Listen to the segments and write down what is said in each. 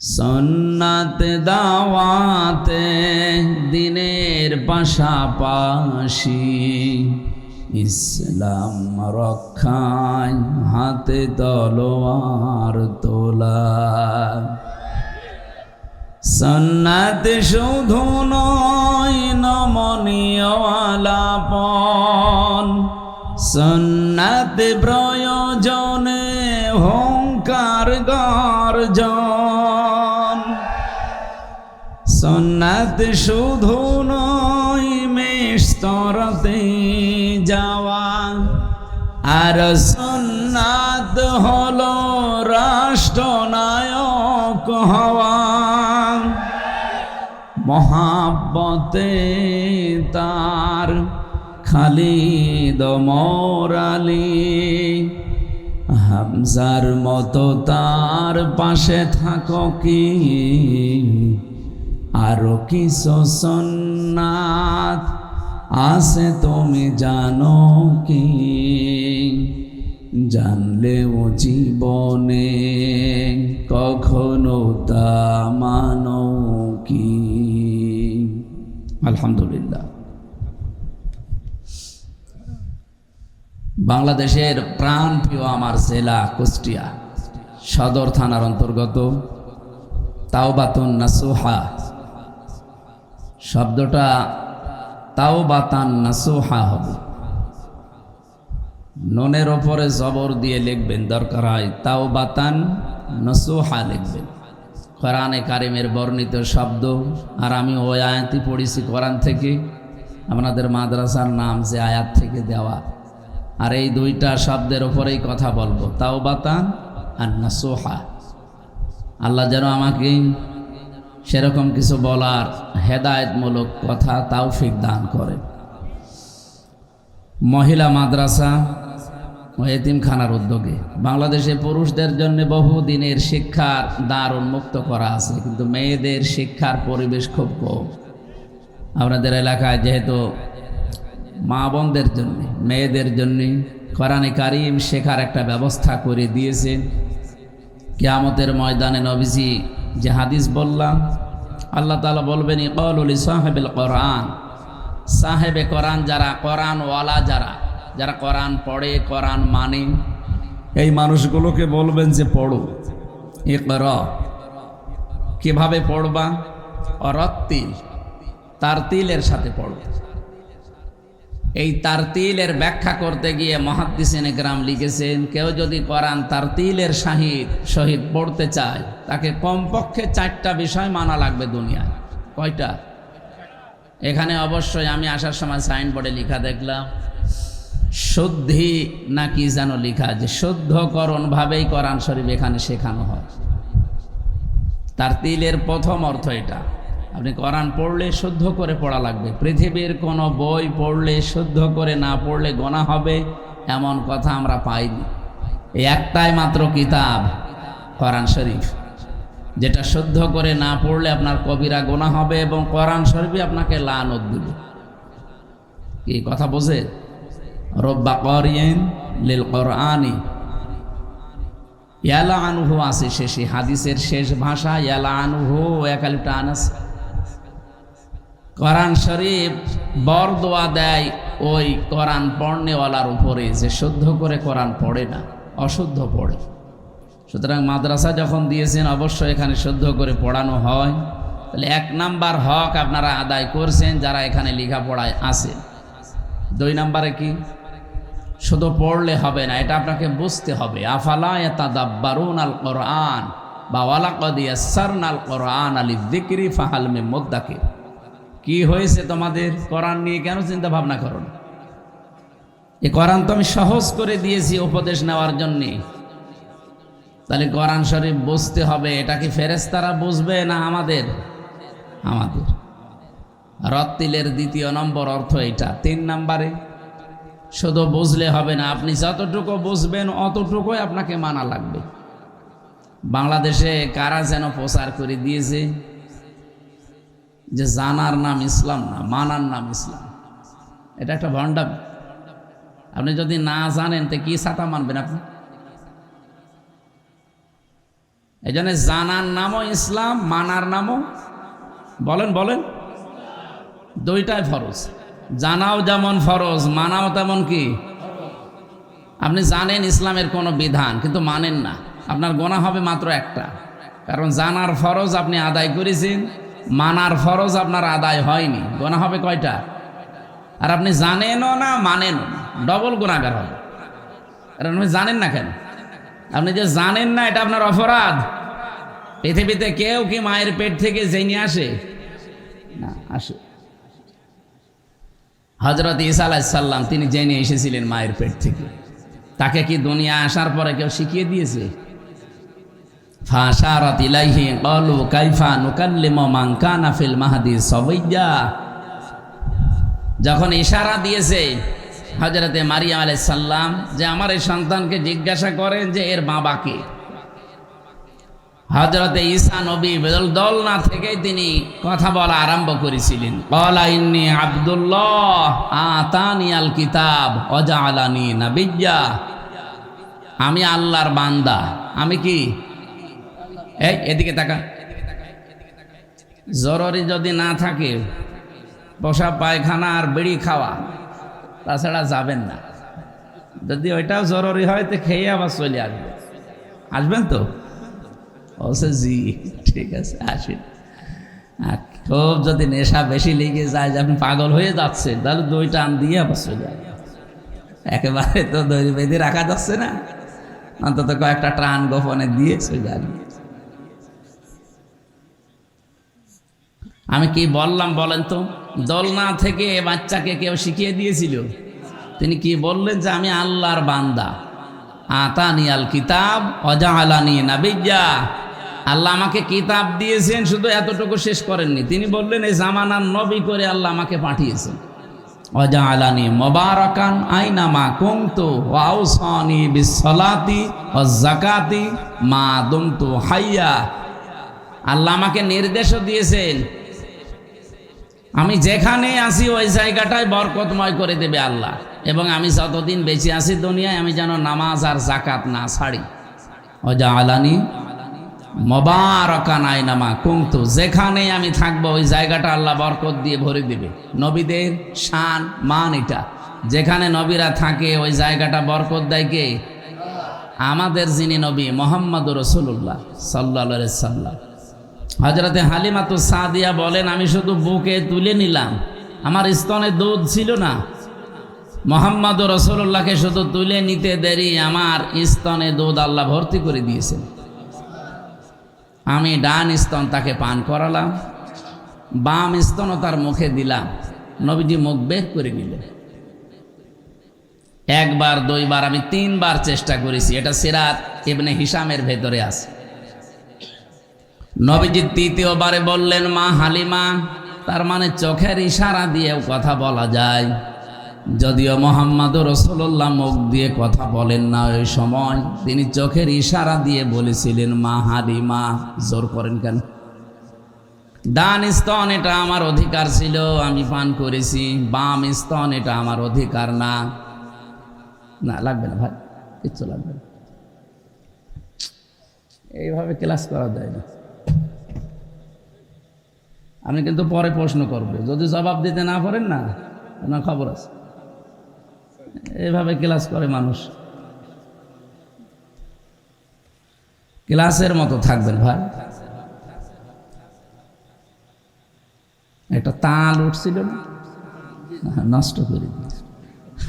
সুন্নাত দাওয়াতে দিনের পাশাপাশি ইসলাম রক্ষায় হাতে তলোয়ার তোলা। সুন্নাত শুধু নয় নমনীয় আলাপন, সুন্নাত প্রয়োজনে হুঙ্কার গর্জন। সুন্নাত শুধু নয় মেস্তরতে যাওয়া, আর সুন্নাত হলো রাষ্ট্রনায়ক হওয়া। মহাব্বতে তার খালিদ ওমর আলী, হামজার মতো তার পাশে থাকো কি, আরো কিছু সুন্নাত আছে তুমি জানো কি, জানলেও জীবনে কখনো তা মানো কি। আলহামদুলিল্লাহ। বাংলাদেশের প্রাণপ্রিয় আমার জেলা কুষ্টিয়া সদর থানার অন্তর্গত তাওবাতুন নাসুহা। শব্দটা তাওবাতান নাসুহা হবে, নুনের ওপরে জবর দিয়ে লিখবেন, দরকার হয় তাওবাতান নাসুহা লিখবেন। কোরআনে কারিমের বর্ণিত শব্দ, আর আমি ওই আয়াতই পড়েছি কোরআন থেকে, আপনাদের মাদ্রাসার নাম যে আয়াত থেকে দেওয়া। আর এই দুইটা শব্দের ওপরেই কথা বলবো, তাওবাতান আর নাসুহা। আল্লাহ যেন আমাকে সেরকম কিছু বলার হেদায়েতমূলক কথা তৌফিক দান করে। মহিলা মাদ্রাসা ও এতিমখানার উদ্যোগে বাংলাদেশে পুরুষদের জন্য বহুদিনের শিক্ষার দ্বার উন্মুক্ত করা আছে, কিন্তু মেয়েদের শিক্ষার পরিবেশ খুব কম। আপনাদের এলাকায় যেহেতু মা বোনদের জন্য, মেয়েদের জন্য কোরআনে কারিম শেখার একটা ব্যবস্থা করে দিয়েছেন। কিয়ামতের ময়দানে নবীজি যে হাদিস বললাম, আল্লাহ তাআলা বলবেন ইকালুল সাহেবিল কোরআন, সাহেবে কোরআন যারা, কোরআনওয়ালা যারা, যারা কোরআন পড়ে কোরআন মানে, এই মানুষগুলোকে বলবেন যে পড়ো। ইকরা, কিভাবে পড়বা? অরাত্তিল, তারতিলের সাথে পড়ো। এই তারতিলের ব্যাখ্যা করতে গিয়ে মুহাদ্দিসিনে কেরাম লিখেছেন, কেউ যদি কোরআন তারতিলের সহিত পড়তে চায়, তাকে কমপক্ষে 4টা বিষয় মানা লাগবে দুনিয়ায়। কয়টা? এখানে অবশ্যই আমি আসার সময় সাইনবোর্ডে লেখা দেখলাম, শুদ্ধি নাকি যেন লেখা, যে শুদ্ধকরণ ভাবেই কোরআন শরীফ এখানে শেখানো হয়। তারতিলের প্রথম অর্থ এটা। আপনি কোরআন পড়লে শুদ্ধ করে পড়া লাগবে। পৃথিবীর কোনো বই পড়লে শুদ্ধ করে না পড়লে গোনা হবে, এমন কথা আমরা পাইনি। এই একটাই মাত্র কিতাব কোরআন শরীফ, যেটা শুদ্ধ করে না পড়লে আপনার কবিরা গোনা হবে এবং কোরআন শরীফই আপনাকে লানত দিবে। কি কথা বোঝে? রব্বা করিয়েন লিল কোরআনি ইয়ালা আনহু আছে শেষে, হাদিসের শেষ ভাষা ইয়ালা আনহু, একালিপটা আনাস। কোরআন শরীফ বরদোয়া দেয় ওই কোরআন পড়নেওয়ালার উপরে, যে শুদ্ধ করে কোরআন পড়ে না, অশুদ্ধ পড়ে। সুতরাং মাদ্রাসা যখন দিয়েছেন অবশ্যই এখানে শুদ্ধ করে পড়ানো হয়। তাহলে 1 নাম্বার হক আপনারা আদায় করছেন যারা এখানে লেখাপড়ায় আছে। 2 নাম্বারে কি? শুধু পড়লে হবে না, এটা আপনাকে বুঝতে হবে। আফালা ইয়াতাদাব্বারুনাল কোরআন বা ওয়ালাকাদ ইয়াসসারনাল কোরআন লিযিকরি ফাহাল মিন মুদ্দাকির। কি হয়েছে তোমাদের? কোরআন নিয়ে কেন চিন্তা ভাবনা করো না? এই কোরআন তো আমি সহজ করে দিয়েছি উপদেশ নেওয়ার জন্যে। তাহলে কোরআন শরীফ বুঝতে হবে। এটা কি ফেরেশতারা বুঝবে না আমাদের? আমাদের। রত্তিলের 2 নম্বর অর্থ এটা। 3 নম্বরে শুধু বুঝলে হবে না, আপনি যতটুকু বুঝবেন অতটুকুই আপনাকে মানা লাগবে। বাংলাদেশে কারা যেন প্রচার করে দিয়েছে যে জানার নাম ইসলাম না, মানার নাম ইসলাম। এটা একটা ভণ্ডামি। আপনি যদি না জানেন তো কি ছাতা মানবেন আপনি? এই জন্য জানার নামও ইসলাম, মানার নামও বলেন বলেন দুইটাই ফরজ। জানাও যেমন ফরজ, মানাও তেমন কি। আপনি জানেন ইসলামের কোনো বিধান কিন্তু মানেন না, আপনার গোনা হবে মাত্র একটা, কারণ জানার ফরজ আপনি আদায় করেছেন, মানার ফরজ আপনার আদায় হয়নি, গোনা হবে কয়টা। আর আপনি জানেনও না মানেনও না, ডবল গুনাহগার হবে। কারণ আপনি জানেন না কেন, আপনি যে জানেন না এটা আপনার অপরাধ। পৃথিবীতে কেউ কি মায়ের পেট থেকে জেনে আসে না, আসে। হযরত ঈসা আলাইহিস সালাম তিনি জেনে এসেছিলেন মায়ের পেট থেকে, তাকে কি দুনিয়া আসার পরে কেউ শিখিয়ে দিয়েছে? ফাশারাত ইলাইহি ক্বালু কাইফা নুকাল্লিমু মান কানা ফিল মাহদি সাবিয়্যা। যখন ইশারা দিয়েছে হযরতে মারিয়াম আলাইহিস সালাম যে আমার এই সন্তানকে জিজ্ঞাসা করেন যে এর বাবা কে, হযরতে ঈসা নবী দোলনা থেকেই তিনি কথা বলা আরম্ভ করেছিলেন। ক্বালা ইন্নী আব্দুল্লাহ আতানিয়াল কিতাব ওয়া জাআলানি নাবিয়্যা। আমি আল্লাহর বান্দা। আমি কি? এই এদিকে তাকা। জরুরি যদি না থাকে পোশাক পায়খানা আর বিড়ি খাওয়া, তাছাড়া যাবেন না। যদি ওইটাও জরুরি হয় তো খেয়ে আবার চলে আসবেন। আসবেন তো? বলছে জি ঠিক আছে আসেন। আর খুব যদি নেশা বেশি লেগে যায় যে আপনি পাগল হয়ে যাচ্ছেন, তাহলে দই টান দিয়ে আবার চলে আসবেন। একেবারে তো দড়ি বেঁধে রাখা যাচ্ছে না, অন্তত কয়েকটা টান গোপনে দিয়ে চলে আসবেন। আমি কি বললাম বলেন তো? দোলনা থেকে বাচ্চাকে কেউ শিখিয়ে দিয়েছিল? তিনি কি বললেন যে আমি আল্লাহর বান্দা, আতানিয়াল কিতাব ওয়া জাআলানি নাবিয়্যা। আল্লাহ আমাকে কিতাব দিয়েছেন, শুধু এতটুকু শেষ করেননি, তিনি বললেন এই জামানার নবী করে আল্লাহ আমাকে পাঠিয়েছেন। ওয়া জাআলানি মুবারাকান আইনামা কুনতু ওয়া আওসানি বিসসালাতি ওয়াজ যাকাতি মা দুমতু হাইয়া। আল্লাহ আমাকে নির্দেশও দিয়েছেন আমি যেখানে আসি ওই জায়গাটায় বরকতময় করে দেবে আল্লাহ, এবং আমি যতদিন বেঁচে আছি দুনিয়ায় আমি যেন নামাজ আর যাকাত না ছাড়ি। ওয়া জাআলানি মুবারাকান আইনামা কুনতু, যেখানে আমি থাকবো ওই জায়গাটা আল্লাহ বরকত দিয়ে ভরে দেবে। নবীদের শান মান এটা, যেখানে নবীরা থাকে ওই জায়গাটা বরকত দেয় কে? আমাদের যিনি নবী মুহাম্মদুর রাসূলুল্লাহ সাল্লাল্লাহু আলাইহি সাল্লাম। হযরতে হালিমাতুস সাদিয়া বলেন আমি শুধু বুকে তুলে নিলাম, আমার স্তনে দুধ ছিল না। মুহাম্মদুর রাসূলুল্লাহকে শুধু তুলে নিতে দেরি, আমার স্তনে দুধ আল্লাহ ভর্তি করে দিয়েছেন। আমি ডান স্তন তাকে পান করালাম, বাম স্তনও তার মুখে দিলাম। নবীজি মুখ বের করে নিলেন। একবার দুইবার আমি তিনবার চেষ্টা করেছি, এটা সিরাত ইবনে হিশামের ভেতরে আছে। নবীজি তৃতীয়বারে বললেন মা হালিমা, তার মানে চোখের ইশারা দিয়েও কথা বলা যায়। যদিও মুহাম্মদুর রাসূলুল্লাহ মুখ দিয়ে কথা বলেন না, ওই সময় তিনি চোখের ইশারা দিয়ে বলেছিলেন মা হালিমা। জোর করেন কেন? ডান স্তন এটা আমার অধিকার ছিল, আমি পান করেছি। বাম স্তন এটা আমার অধিকার না। না লাগবে না ভাই, কিচ্ছু লাগবে না, এইভাবে ক্লাস করা যায় না। আমি কিন্তু পরে প্রশ্ন করব, যদি জবাব দিতে না পারেন না আপনার খবর আছে। এইভাবে ক্লাস করে মানুষ। ক্লাসের মতো থাকবেন ভাই। একটা তাল উঠছিল না, নষ্ট করে দিয়েছে।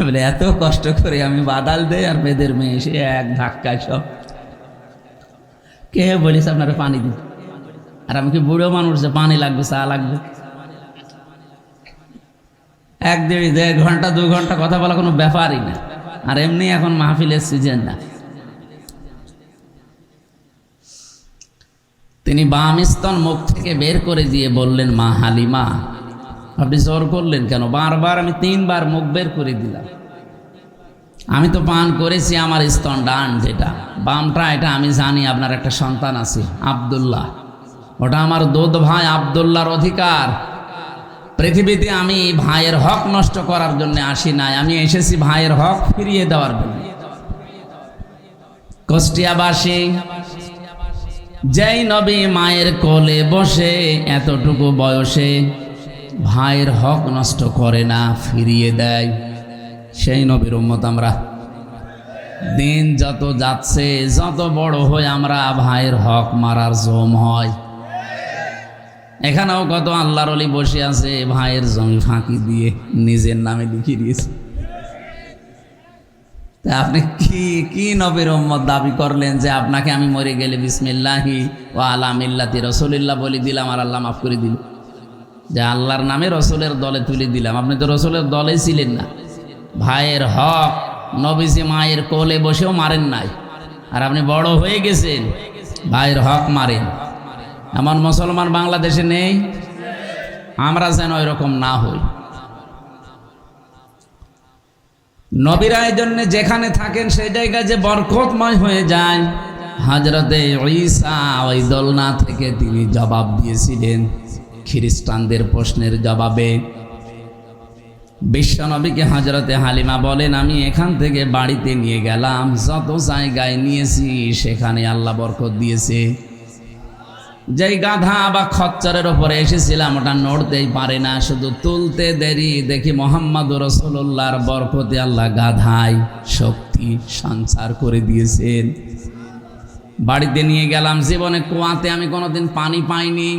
বলে এত কষ্ট করে আমি বাদাল দেই আর মেয়েদের মেয়ে এসে এক ধাক্কায় সব। কে বলিস আপনারা পানি দিন? আর আমি কি বুড়ো মানুষ যে পানি লাগবে, চা লাগবে? এক দেড় ঘন্টা 2 ঘন্টা কথা বলা কোনো ব্যাপারই না। আর এমনি এখন মাহফিলের সিজন না। তিনি বাম স্তন মুখ থেকে বের করে দিয়ে বললেন মা হালিমা, আপনি জোর করলেন কেন? বারবার আমি 3 বার মুখ বের করে দিলাম। আমি তো পান করেছি আমার স্তন ডান, যেটা বামটা এটা আমি জানি। আপনার একটা সন্তান আছে আব্দুল্লাহ, ওটা আমার দুধ ভাই আব্দুল্লাহর অধিকার। পৃথিবীতে আমি ভাইয়ের হক নষ্ট করার জন্য আসি নাই, আমি এসেছি ভাইয়ের হক ফিরিয়ে দেওয়ার জন্য। কুষ্টিয়াবাসী যেই নবী মায়ের কোলে বসে এতটুকু বয়সে ভাইয়ের হক নষ্ট করে না, ফিরিয়ে দেয়, সেই নবীর উম্মত আমরা। দিন যত যাচ্ছে, যত বড় হয়ে আমরা ভাইয়ের হক মারার জম হয়। এখানেও কত আল্লাহর ওলি বসে আছে, ভাইয়ের জমি ফাঁকি দিয়ে নিজের নামে লিখিয়ে দিয়েছে। তা আপনি কি নবীর উম্মত দাবি করলেন যে আপনাকে আমি মরে গেলে বিসমিল্লাহি ওয়া আলা মিল্লাতি রাসূলিল্লাহ বলে দিলাম আর আল্লাহ মাফ করে দিল, যে আল্লাহর নামে রসুলের দলে তুলে দিলাম। আপনি তো রসুলের দলে ছিলেন না। ভাইয়ের হক নবীজি মায়ের কোলে বসেও মারেন নাই, আর আপনি বড় হয়ে গেছেন ভাইয়ের হক মারেন। এমন মুসলমান বাংলাদেশে নেই। আমরা যেন এরকম না হই। নবীরা এই জন্য যেখানে থাকেন সেই জায়গায় যে বরকতময় হয়ে যায়। হযরতে ঈসা ওই দোলনা থেকে তিনি জবাব দিয়েছিলেন খ্রিস্টানদের প্রশ্নের জবাবে। বিশ্বনবীকে হযরতে হালিমা বলেন, আমি এখান থেকে বাড়িতে নিয়ে গেলাম, যত জায়গায় নিয়েছি সেখানে আল্লাহ বরকত দিয়েছে। যেই গাধা বা খচ্চরের ওপরে এসেছিলাম ওটা নড়তেই পারে না, শুধু তুলতে দেরি, দেখি মুহাম্মদুর রাসূলুল্লাহর বরকতে আল্লাহ গাধায় শক্তি সঞ্চার করে দিয়েছেন। বাড়িতে নিয়ে গেলাম, জীবনে কুয়াতে আমি কোনোদিন পানি পাইনি।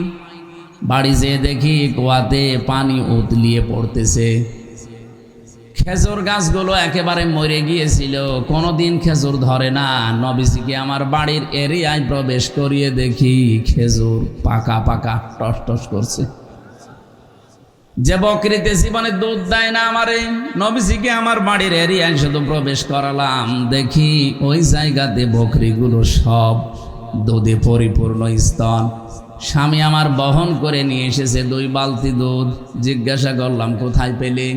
বাড়ি যেয়ে দেখি কুয়াতে পানি উতলিয়ে পড়তেছে। খেজুর গাছগুলো একেবারে মরে গিয়েছিল, কোনোদিন খেজুর ধরে না। নবীজিকে আমার বাড়ির এরিয়ায় প্রবেশ করিয়ে দেখি খেজুর পাকা পাকা টস টস করছে। যে বকরিতে জীবনে দুধ দেয় না আমারে, নবীজিকে আমার বাড়ির এরিয়ায় শুধু প্রবেশ করালাম, দেখি ওই জায়গাতে বকরিগুলো সব দুধে পরিপূর্ণ স্তন। স্বামী আমার বহন করে নিয়ে এসেছে 2 বালতি দুধ। জিজ্ঞাসা করলাম কোথায় পেলে?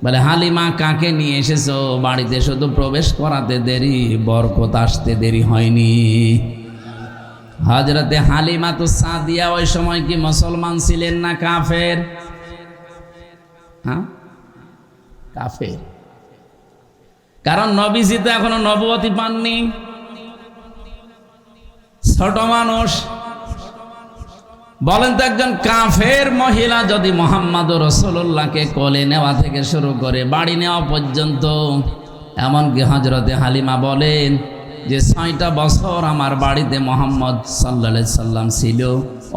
বলে হালিমা কাকে নিয়ে এসেছো? বাড়িতে শুধু প্রবেশ করাতে দেরি, বরকত আসতে দেরি হয়নি। হযরতে হালিমা তো সাদিয়া ওই সময় কি মুসলমান ছিলেন না কাফের? হ্যাঁ, কাফের। কারণ নবীজি তো এখনো নবুয়তি পাননি, ছোট মানুষ। বলেন তো, একজন কাফের মহিলা যদি মুহাম্মদুর রাসূলুল্লাহকে কোলে নেওয়া থেকে শুরু করে বাড়ি নেওয়া পর্যন্ত, এমনকি হযরতে হালিমা বলেন যে 6টা বছর আমার বাড়িতে মুহাম্মদ সাল্লাল্লাহু আলাইহি সাল্লাম ছিল,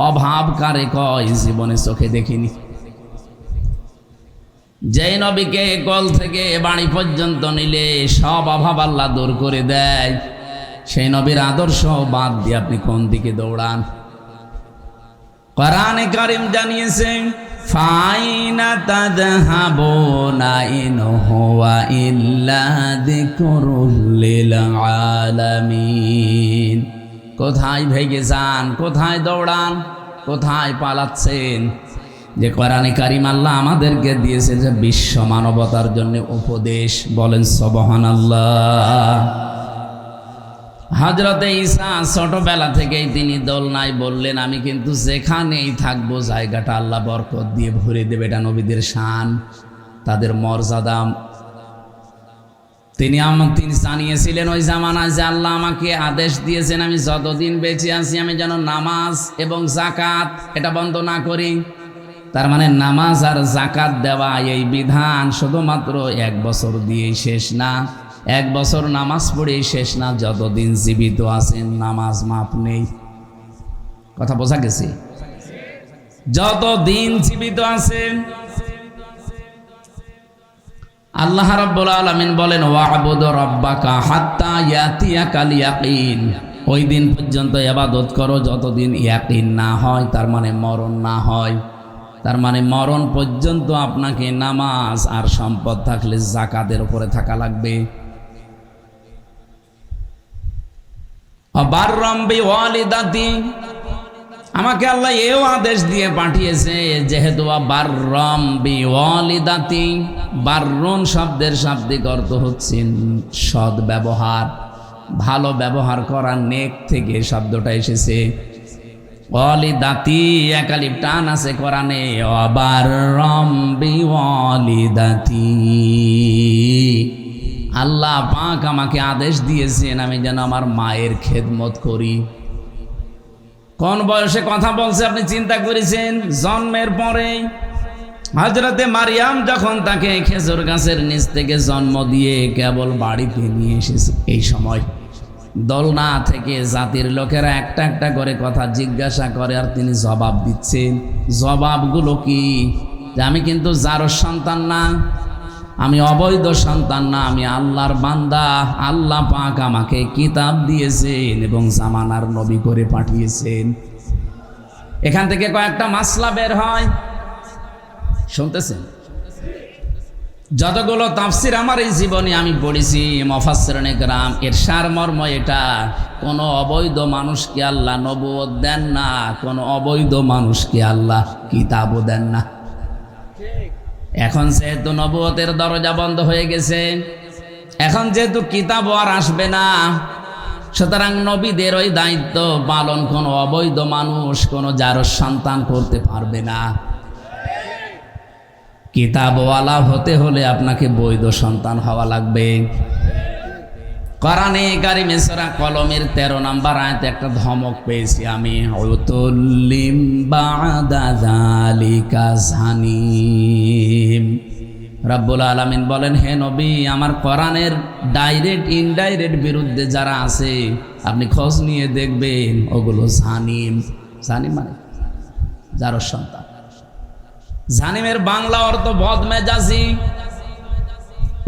অভাব কারে কয় জীবনে চোখে দেখিনি। যেই নবীকে কোল থেকে বাড়ি পর্যন্ত নিলে সব অভাব আল্লাহ দূর করে দেয়, সেই নবীর আদর্শ বাদ দিয়ে আপনি কোন দিকে দৌড়ান? কোরআনে কারীম জানিয়েছে, ফাইনা তাযহাবুনা ইন হুয়া ইল্লা যিকরুল লিল আলামিন। কোথায় ভেগে যান, কোথায় দৌড়ান, কোথায় পালাচ্ছেন? যে কোরআনে কারীম আল্লাহ আমাদেরকে দিয়েছে যে বিশ্ব মানবতার জন্য উপদেশ। বলেন সুবহানাল্লাহ। হযরতে ঈসা ছোটবেলা থেকেই তিনি দোলনায় বললেন, আমি কিন্তু যেখানেই থাকবো জায়গাটা আল্লাহ বরকত দিয়ে ভরে দেবে। এটা নবীদের শান, তাদের মর্যাদা। তিনি জানিয়েছিলেন ওই জামানায় যে আল্লাহ আমাকে আদেশ দিয়েছেন আমি যতদিন বেঁচে আছি আমি যেন নামাজ এবং যাকাত এটা বন্ধ না করি। তার মানে নামাজ আর যাকাত দেওয়া এই বিধান শুধুমাত্র 1 বছর দিয়েই শেষ না, 1 বছর নামাজ পড়েই শেষ না, যতদিন জীবিত আছেন নামাজ মাপ নেই। কথা বোঝা গেছে? যতদিন জীবিত আছেন। আল্লাহ রাব্বুল আলামিন বলেন, ওয়া'বুদ রাব্বাকা হাত্তা ইয়াতিয়াকাল ইয়াকিন। ওই দিন পর্যন্ত ইবাদত করো যতদিন ইয়াকিন না হয়, তার মানে মরণ না হয়। তার মানে মরণ পর্যন্ত আপনাকে নামাজ আর সম্পদ থাকলে যাকাতের উপরে থাকা লাগবে। বাররাম বিওয়ালিদাতি, আমাকে আল্লাহ এও আদেশ দিয়ে পাঠিয়েছে যেহেতু বাররাম বিওয়ালিদাতি, বাররুন শব্দের শাব্দিক অর্থ হচ্ছে সৎ ব্যবহার, ভালো ব্যবহার করা, নেক থেকে শব্দটা এসেছে। ওয়ালিদাতি একালিফ টান আছে কোরআনে, বাররাম বিওয়ালিদাতি। আল্লাহ পাক আমাকে আদেশ দিয়েছেন আমি যেন আমার মায়ের খেদমত করি। কোন বয়সে কথা বলছে আপনি চিন্তা করেছেন? জন্মের পরেই। হযরতে মারিয়াম যখন তাকে খেজুর গাছের নিচ থেকে জন্ম দিয়ে কেবল বাড়িতে নিয়ে এসেছে, এই সময় দোলনা থেকে জাতির লোকেরা একটা একটা করে কথা জিজ্ঞাসা করে আর তিনি জবাব দিচ্ছেন। জবাবগুলো কি? যে আমি কিন্তু যারর সন্তান না, আমি অবৈধ সন্তান না, আমি আল্লাহর বান্দা। আল্লাহ পাক আমাকে কিতাব দিয়েছেন এবং জামানার নবী করে পাঠিয়েছেন। এখান থেকে কয়েকটা মাসলা বের হয়, শুনতেছেন? যতগুলো তাফসির আমার এই জীবনে আমি পড়েছি, মুফাসসিরিনে কেরাম, এর সারমর্ম এটা, কোনো অবৈধ মানুষকে আল্লাহ নবুয়ত দেন না, কোনো অবৈধ মানুষকে আল্লাহ কিতাবও দেন না। এখন যেহেতু নবুয়তের দরজা বন্ধ হয়ে গেছে, এখন যেহেতু কিতাব আর আসবে না, সুতরাং নবীদের ওই দায়িত্ব পালন কোনো অবৈধ মানুষ, কোনো জারজ সন্তান করতে পারবে না। কিতাবওয়ালা হতে হলে আপনাকে বৈধ সন্তান হওয়া লাগবে। কোরআনে কারিমে সূরা কলমের 13 নম্বর আয়াতে একটা ধমক পেয়েছি আমি, উতুল্লিম বাদা যালিকা জানিম। রব্বুল আলামিন বলেন, হে নবী, আমার কোরআনের ডাইরেক্ট ইনডাইরেক্ট বিরুদ্ধে যারা আছে আপনি খোঁজ নিয়ে দেখবেন, ওগুলো জানিম। জানিম মানে জারজ সন্তান। জানিমের বাংলা অর্থ বদমেজাজি,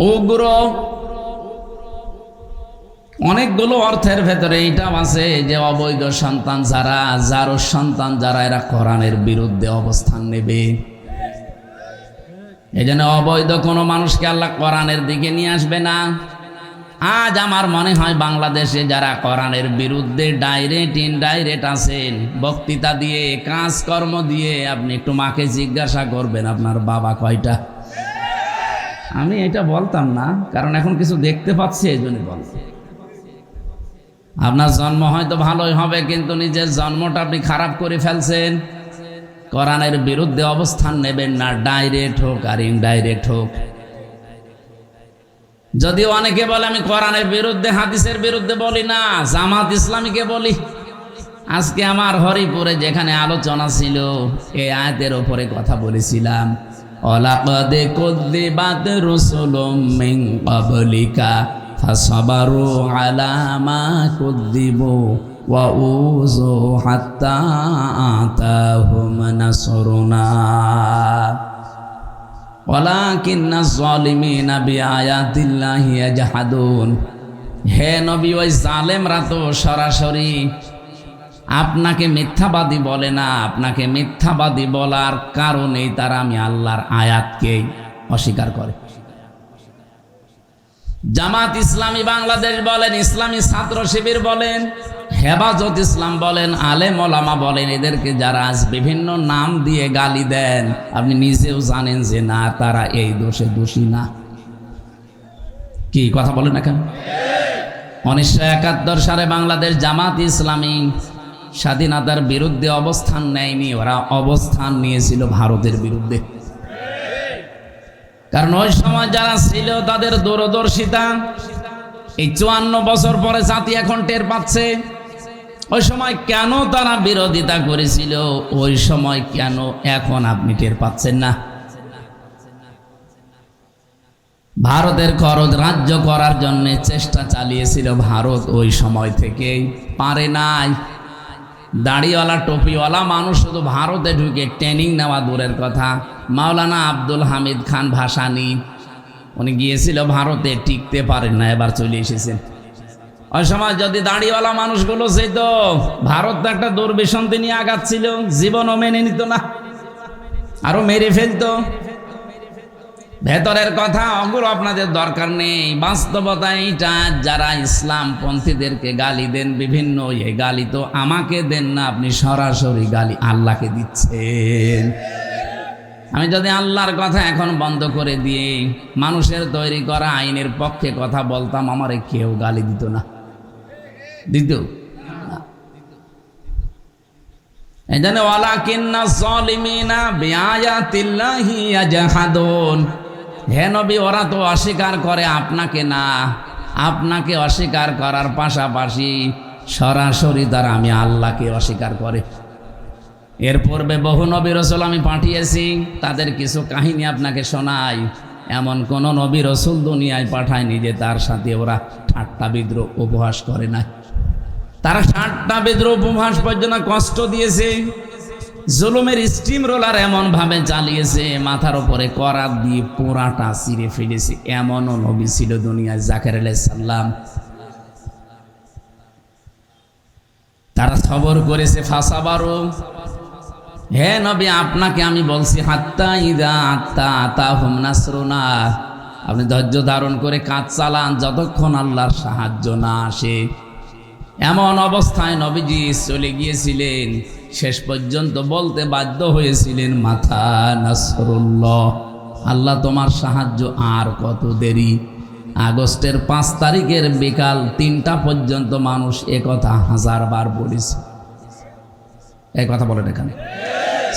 উগ্র। অনেকগুলো অর্থের ভেতরে এইটাও আছে যে অবৈধ সন্তান যারা, জারজ সন্তান যারা, এরা কোরআনের বিরুদ্ধে অবস্থান নেবে। এই জন্য অবৈধ কোনো মানুষকে আল্লাহ কোরআনের দিকে নিয়ে আসবে না। আজ আমার মনে হয় বাংলাদেশে যারা কোরআনের বিরুদ্ধে ডাইরেক্ট ইনডাইরেক্ট আছেন, বক্তৃতা দিয়ে, কাজকর্ম দিয়ে, আপনি একটু মাকে জিজ্ঞাসা করবেন আপনার বাবা কয়টা। আমি এটা বলতাম না, কারণ এখন কিছু দেখতে পাচ্ছি, এই জন্য বলছি। আপনার জন্ম হয়তো ভালোই হবে, কিন্তু নিজের জন্মটা আপনি খারাপ করে ফেলছেন। কোরআনের বিরুদ্ধে অবস্থান নেবেন না, ডাইরেক্ট হোক আর ইনডাইরেক্ট হোক। যদিও অনেকে বলে আমি কোরআনের বিরুদ্ধে, হাদিসের বিরুদ্ধে বলি না, জামাত ইসলামীকে বলি। আজকে আমার হরিপুরে যেখানে আলোচনা ছিল, এই আয়াতের উপরে কথা বলেছিলাম। ওয়ালাকাদ কুযযিবাত রুসুলুম মিন ক্বাবলিকা ফাসাবারু আলা মা কুযযিবু ওয়া উযু হাত্তা আতাহুম নাসরুনা ওয়ালাকিন্নাজ যালিমিনা বিআয়াতিল্লাহি ইয়াজহাদুন। হে নবী, ওই জালেমরা তো সরাসরি আপনাকে মিথ্যাবাদী বলে না, আপনাকে মিথ্যাবাদী বলার কারণেই তারা আমি আল্লাহর আয়াতকে অস্বীকার করে। জামাত ইসলামী বাংলাদেশ বলেন, ইসলামী ছাত্র শিবির বলেন, হেফাজত ইসলাম বলেন, আলেম ওলামা বলেন, এদেরকে যারা আজ বিভিন্ন নাম দিয়ে গালি দেন, আপনি নিজেও জানেন যে না, তারা এই দোষে দোষী না। কি কথা বলেন না কেন? 1971 সালে বাংলাদেশ জামাত ইসলামী স্বাধীনতার বিরুদ্ধে অবস্থান নেয়নি, ওরা অবস্থান নিয়েছিল ভারতের বিরুদ্ধে। কারণ ওই সময় যারা ছিল তাদের দূরদর্শিতা এই 54 বছর পরে জাতি এখন টের পাচ্ছে। ওই সময় কেন তারা বিরোধিতা করেছিল, ওই সময় কেন এখন আপনি টের পাচ্ছেন না? ভারতের খরচ রাজ্য করার জন্য চেষ্টা চালিয়েছিল ভারত, ওই সময় থেকে পারে নাই। দাড়িওয়ালা টুপিওয়ালা মানুষ শুধু ভারতে ঢুকে ট্রেনিং নেওয়া দূরের কথা। মাওলানা আব্দুল হামিদ খান ভাসানী, উনি গিয়েছিল ভারতে, টিকতে পারেন না, এবার চলে এসেছেন। ওই সময় যদি দাড়িওয়ালা মানুষগুলো যেত, ভারত তো একটা দুর্বিসন্ধি নিয়ে আগাচ্ছিল, জীবনও মেনে নিত না, আরো মেরে ফেলতো। ভেতরের কথা ওগুলো আপনাদের দরকার নেই, বাস্তবতা এইটা। যারা ইসলাম পন্থীদেরকে গালি দেন বিভিন্ন, এই গালি তো আমাকে দেন না, আপনি সরাসরি গালি আল্লাহকে দিচ্ছেন। আমি যদি আল্লাহর কথা এখন বন্ধ করে দিয়ে মানুষের তৈরি করা আইনের পক্ষে কথা বলতাম, আমারে কেউ গালি দিত না, দিত না। এই জন্য ওয়ালাকিন্নাজ যালিমিনা বিআয়াতিল্লাহি ইয়াজহাদুন। হে নবী, ওরা তো অস্বীকার করে আপনাকে না, আপনাকে অস্বীকার করার পাশাপাশি সরাসরি তারা আমি আল্লাহকে অস্বীকার করে। এর পূর্বে বহু নবী রাসূল আমি পাঠিয়েছি, তাদের কিছু কাহিনী আপনাকে শোনাই। এমন কোন নবী রাসূল দুনিয়ায় পাঠায়নি যে তার সাথে ওরা ঠাট্টা বিদ্রোহ উপহাস করে না। তারা ঠাট্টা বিদ্রোহ উপহাস পর্যন্ত কষ্ট দিয়েছে, জুলুমের স্টিম রোলার এমন ভাবে চালিয়েছে, মাথার উপরে করাত দিয়ে পোড়াটা ছিঁড়ে ফেলেছে। এমনও নবী ছিল দুনিয়ায়, জাকের আলাইহিস সালাম। তারা সবর করেছে, ফাসাবারু। হে নবী, আপনাকে আমি বলছি, হাত্তা ইদা আত্তা আতাহুম নাসরুনা, আপনি ধৈর্য ধারণ করে কাজ চালান যতক্ষণ আল্লাহর সাহায্য না আসে। এমন অবস্থায় নবীজি চলে গিয়েছিলেন, শেষ পর্যন্ত বলতে বাধ্য হয়েছিলেন, মাথা নাসরুল্লাহ, আল্লাহ তোমার সাহায্য আর কত দেরি। আগস্টের 5 তারিখের বিকাল 3টা পর্যন্ত মানুষ একথা 1000 বার বলেছে। এই কথা বলেন এখানে।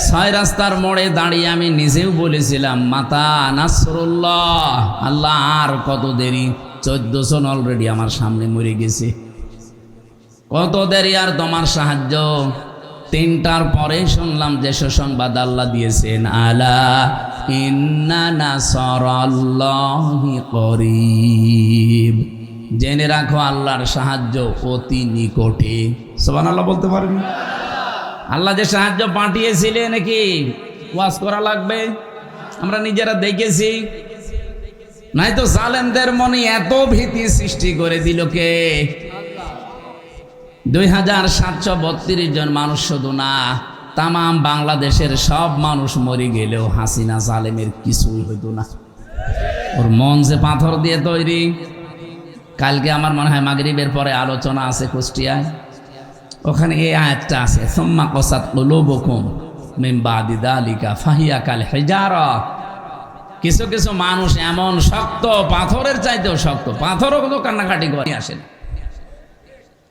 6 রাস্তার মোড়ে দাঁড়িয়ে আমি নিজেও বলেছিলাম, মাতা নাসরুল্লাহ, আল্লাহ আর কত দেরি। 14 জন অলরেডি আমার সামনে মরে গেছে, কত দেরি আর তোমার সাহায্য। 3টার পরে শুনলাম যে সুসংবাদ আল্লাহ দিয়েছেন, আলা ইন্না নাসরাল্লাহি করিব, জেনে রাখো আল্লাহর সাহায্য অতি নিকটে। সুবহানাল্লাহ বলতে পারেন? আল্লাহ যে সাহায্য পাঠিয়েছিলেন, নাকি ওয়াজ করা লাগবে? আমরা নিজেরা দেখেছি। নাই তো জালেমদের মনে এত ভীতি সৃষ্টি করে দিল কে? 2732 জন মানুষ শুধু না, তামাম বাংলাদেশের সব মানুষ মরে গেলেও হাসিনা জালেমের কিছুই হইতো না। ওর মন যে পাথর দিয়ে তৈরি। কালকে আমার মনে হয় মাগরিবের পরে আলোচনা আছে কুষ্টিয়ায়, ওখানে এই আয়াতটা আছে, সুম্মা কাসাত কুলুবুকুম মিন বাদি যালিকা ফাহিয়া কাল হিজারা। কিছু কিছু মানুষ এমন শক্ত, পাথরের চাইতেও শক্ত, পাথরও কিন্তু কান্নাকাটি করে আসেন।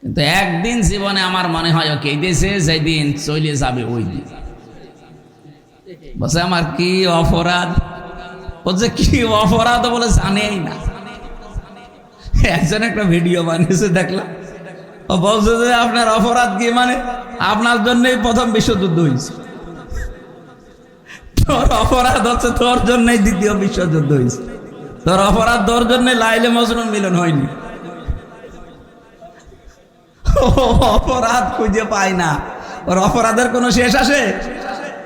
কিন্তু একদিন জীবনে আমার মনে হয় ও কেঁদেছে, যেদিন চলে যাবে ওই দিন। বলছে আমার কি অপরাধ, বলছে কি অপরাধ বলে জানেই না। একজন একটা ভিডিও বানিয়েছে দেখলাম, ও বলছে যে আপনার অপরাধ কি, মানে আপনার জন্যই প্রথম বিশ্বযুদ্ধ হয়েছে, তোর অপরাধ হচ্ছে তোর জন্যই দ্বিতীয় বিশ্বযুদ্ধ হয়েছে, তোর অপরাধ তোর জন্য লাইলে মজনুন মিলন হয়নি। অপরাধ খুঁজে পায় না, ওর অপরাধের কোনো শেষ আসে?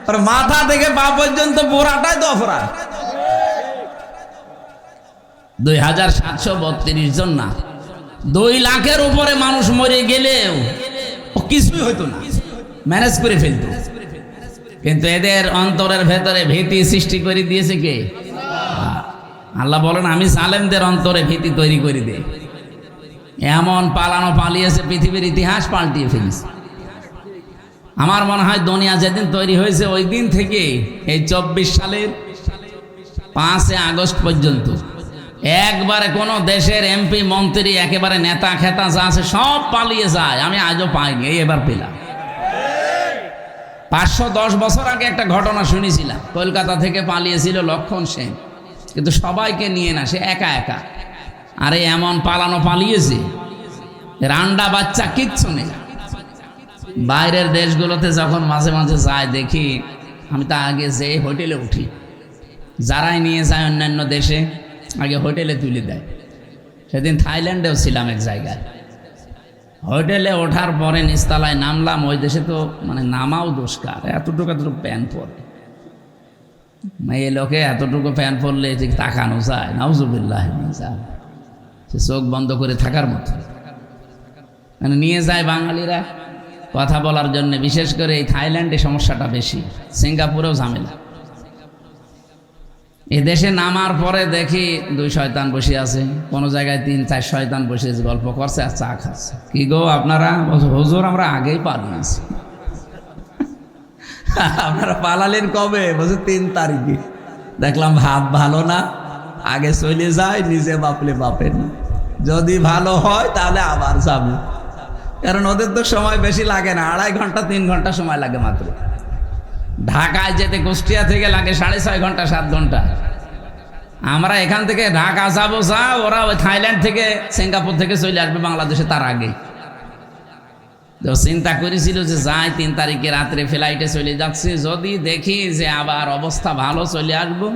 ওর মাথা থেকে পা পর্যন্ত পোড়াটাই তো অপরাধ। 2732 জন না, 2 লাখের উপরে মানুষ মরে গেলেও ও কিছুই হইতো না, ম্যানেজ করে ফেলতো। কিন্তু এদের অন্তরের ভেতরে ভীতি সৃষ্টি করে দিয়েছে কে? আল্লাহ বলেন, আমি জালেমদের অন্তরে ভীতি তৈরি করে দেই। এমন পালানো পালিয়েছে, পৃথিবীর ইতিহাস পাল্টিয়ে ফেলেছে। আমার মনে হয় দুনিয়া যেদিন তৈরি হয়েছে ওই দিন থেকে এই 24 সালের 5 আগস্ট পর্যন্ত একবারে কোনো দেশের এমপি মন্ত্রী একেবারে নেতা খেতা যা আছে সব পালিয়ে যায়। আমি আজও পাইনি, এবার পেলাম। 510 বছর আগে একটা ঘটনা শুনেছিলাম, কলকাতা থেকে পালিয়েছিল লক্ষণ সেন, কিন্তু সবাইকে নিয়ে না, সে একা একা। আরে এমন পালানো পালিয়েছে, রান্ডা বাচ্চা কিচ্ছু নেই। বাইরের দেশগুলোতে যখন মাঝে মাঝে যায় দেখি, আমি তা আগে যে হোটেলে উঠি, যারাই নিয়ে যায় অন্যান্য দেশে আগে হোটেলে তুলে দেয়। সেদিন থাইল্যান্ডেও ছিলাম এক জায়গায়, হোটেলে ওঠার পরে নিচতলায় নামলাম। ওই দেশে তো মানে নামাও দুষ্কার, এতটুকু প্যান্ট পরে, মেয়ে লোকে এতটুকু প্যান্ট পরলে ঠিক তাকানো যায়, নাউজুবিল্লাহ, সে চোখ বন্ধ করে থাকার মতো। মানে নিয়ে যায় বাঙালিরা কথা বলার জন্য, বিশেষ করে এই থাইল্যান্ডে সমস্যাটা বেশি, সিঙ্গাপুরেও ঝামেলা। এই দেশে নামার পরে দেখি 2 শয়তান বসে আছে, কোনো জায়গায় 3-4 শয়তান বসে গল্প করছে আর চা খাচ্ছে। কি গো আপনারা? হুজুর আমরা আগেই পালিয়েছি। আপনারা পালালেন কবে? বলছে 3 তারিখে। দেখলাম ভাব ভালো না, আগে চলে যায়, নিজে বাপলে বাপের না। যদি ভালো হয় তাহলে আবার যাবে, কারণ ওদের তো সময় বেশি লাগে না, 2.5 ঘন্টা 3 ঘন্টা সময় লাগে মাত্র। ঢাকায় যেতে কুষ্টিয়া থেকে লাগে 6.5 ঘন্টা 7 ঘন্টা। আমরা এখান থেকে ঢাকা যাবো যা, ওরা ওই থাইল্যান্ড থেকে সিঙ্গাপুর থেকে চলে আসবে বাংলাদেশে তার আগে। তো চিন্তা করেছিল যে যাই 3 তারিখে রাত্রে ফ্লাইটে চলে যাচ্ছে, যদি দেখি যে আবার অবস্থা ভালো চলে আসবো,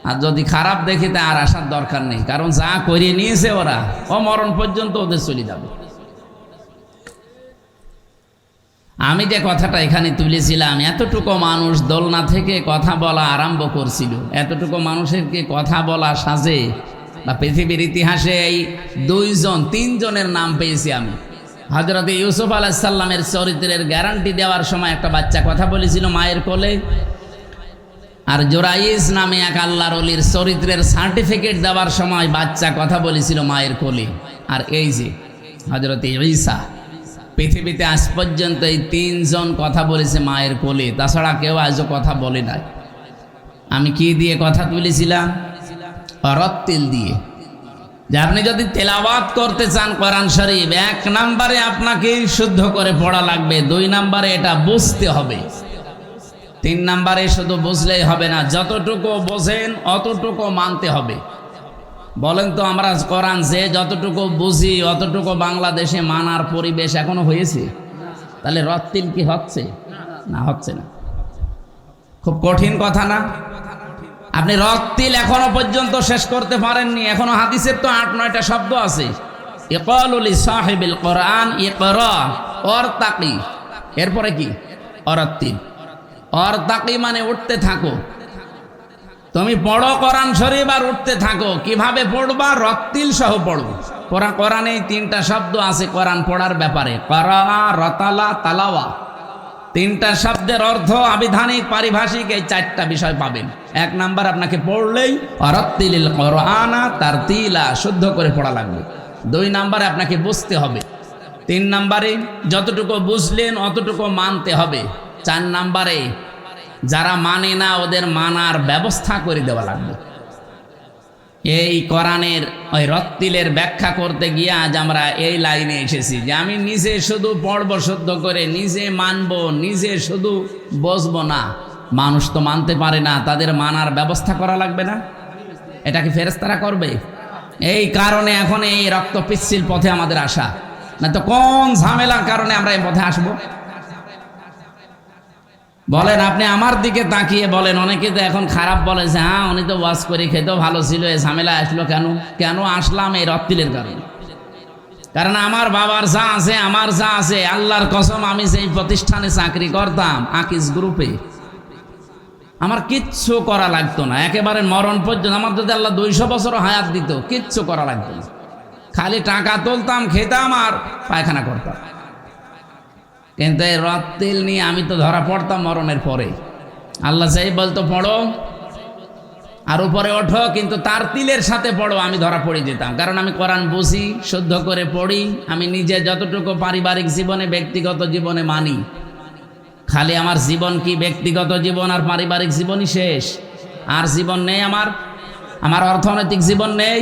আর যদি খারাপ দেখি তা আর আসার দরকার নেই, কারণ যা করিয়ে নিয়েছে ওরা মরণ পর্যন্ত ওদের চলে যাবে। আমি যে কথাটা এখানে তুলেছিলাম, এতটুকু মানুষ দোলনা থেকে কথা বলা আরম্ভ করছিল, এতটুকু মানুষেরকে কথা বলা সাজে বা পৃথিবীর ইতিহাসে এই 3 জনের নাম পেয়েছি আমি। হযরত ইউসুফ আলাইহিস সালামের চরিত্রের গ্যারান্টি দেওয়ার সময় একটা বাচ্চা কথা বলেছিল মায়ের কোলে, আর জোরাইস নামে এক আল্লাহর ওলির চরিত্রের সার্টিফিকেট দেওয়ার সময় বাচ্চা কথা বলেছিল মায়ের কোলে। আর এই যে হযরত ঈসা, পৃথিবীতে আজ পর্যন্ত এই 3 জন কথা বলেছে মায়ের কোলে, তাছাড়া কেউ আজও কথা বলে নাই। আমি কি দিয়ে কথা তুলেছিলাম? রত্তিল দিয়ে। যে আপনি যদি তেলাওয়াত করতে চান কোরআন শরীফ, 1 নম্বরে আপনাকে শুদ্ধ করে পড়া লাগবে, 2 নম্বরে এটা বুঝতে হবে, 3 নম্বরে শুধু বুঝলেই হবে না, যতটুকু বোঝেন অতটুকু মানতে হবে। বলেন তো আমরা কোরআন যে যতটুকু বুঝি অতটুকু বাংলাদেশে মানার পরিবেশ এখনো হয়েছে? তাহলে রত্তিল কি হচ্ছে? না, হচ্ছে না। খুব কঠিন কথা না? আপনি রত্তিল এখনো পর্যন্ত শেষ করতে পারেননি। এখনো হাদিসের তো 8-9টা শব্দ আছে। ইকালু লি সাহিবিল কোরআন ইকরা ওয়ারতাকি, এরপরে কি? অরত্তিল। ওয়ারতাকি মানে উঠতে থাকো, তুমি পড়ো কোরআন শরীফ আর উঠতে থাকো। কিভাবে পড়বা? রত্তিল সহ পড়ো। কোরআনে 3টা শব্দ আছে কোরআন পড়ার ব্যাপারে, করা, রতালা, তালাওয়া। 3টা শব্দের অর্থ আবিধানিক, পারিভাষিক, এই 4টা বিষয় পাবেন। 1 নাম্বার, আপনাকে পড়লেই রত্তিলিল কোরআনা তারতিলা, শুদ্ধ করে পড়া লাগবে। 2 নাম্বারে আপনাকে বুঝতে হবে। 3 নাম্বারে যতটুকু বুঝলেন অতটুকু মানতে হবে। 4 নাম্বারে যারা মানে না ওদের মানার ব্যবস্থা করে দেওয়া লাগবে। এই কোরআনের ওই রত্তিলের ব্যাখ্যা করতে গিয়ে আজ আমরা এই লাইনে এসেছি যে আমি নিজে শুধু পড়বো শুদ্ধ করে, নিজে মানবো, নিজে শুধু বসবো না। মানুষ তো মানতে পারে না, তাদের মানার ব্যবস্থা করা লাগবে না? এটা কি ফেরেশতারা করবে? এই কারণে এখন এই রক্ত পিচ্ছিল পথে আমাদের আসা, না তো কোন ঝামেলার কারণে আমরা এই পথে আসবো? বলেন, আপনি আমার দিকে তাকিয়ে বলেন। অনেকে তো এখন খারাপ বলে যে হ্যাঁ উনি তো ওয়াজ করে খেতেও ভালো ছিল, এই ঝামেলা আসলো কেন? কেন আসলাম? এই রত্তিলের কারণে। কারণ আমার বাবার যা আছে, আমার যা আছে, আল্লাহর কসম, আমি সেই প্রতিষ্ঠানে চাকরি করতাম আকিজ গ্রুপে, আমার কিচ্ছু করা লাগতো না, একেবারে মরণ পর্যন্ত। আমার যদি আল্লাহ 200 বছর হায়াত দিত, কিচ্ছু করা লাগতো না, খালি টাকা তুলতাম, খেতাম আর পায়খানা করতাম। কিন্তু এই রত্তিল নিয়ে আমি তো ধরা পড়তাম মরণের পরে। আল্লাহ চাই বলতো পড়ো আর উপরে ওঠো, কিন্তু তার তিলের সাথে পড়ো, আমি ধরা পড়ে যেতাম। কারণ আমি কোরআন বুঝি, শুদ্ধ করে পড়ি, আমি নিজে যতটুকু পারিবারিক জীবনে, ব্যক্তিগত জীবনে মানি। খালি আমার জীবন কি ব্যক্তিগত জীবন আর পারিবারিক জীবনই শেষ? আর জীবন নেই আমার? আমার অর্থনৈতিক জীবন নেই?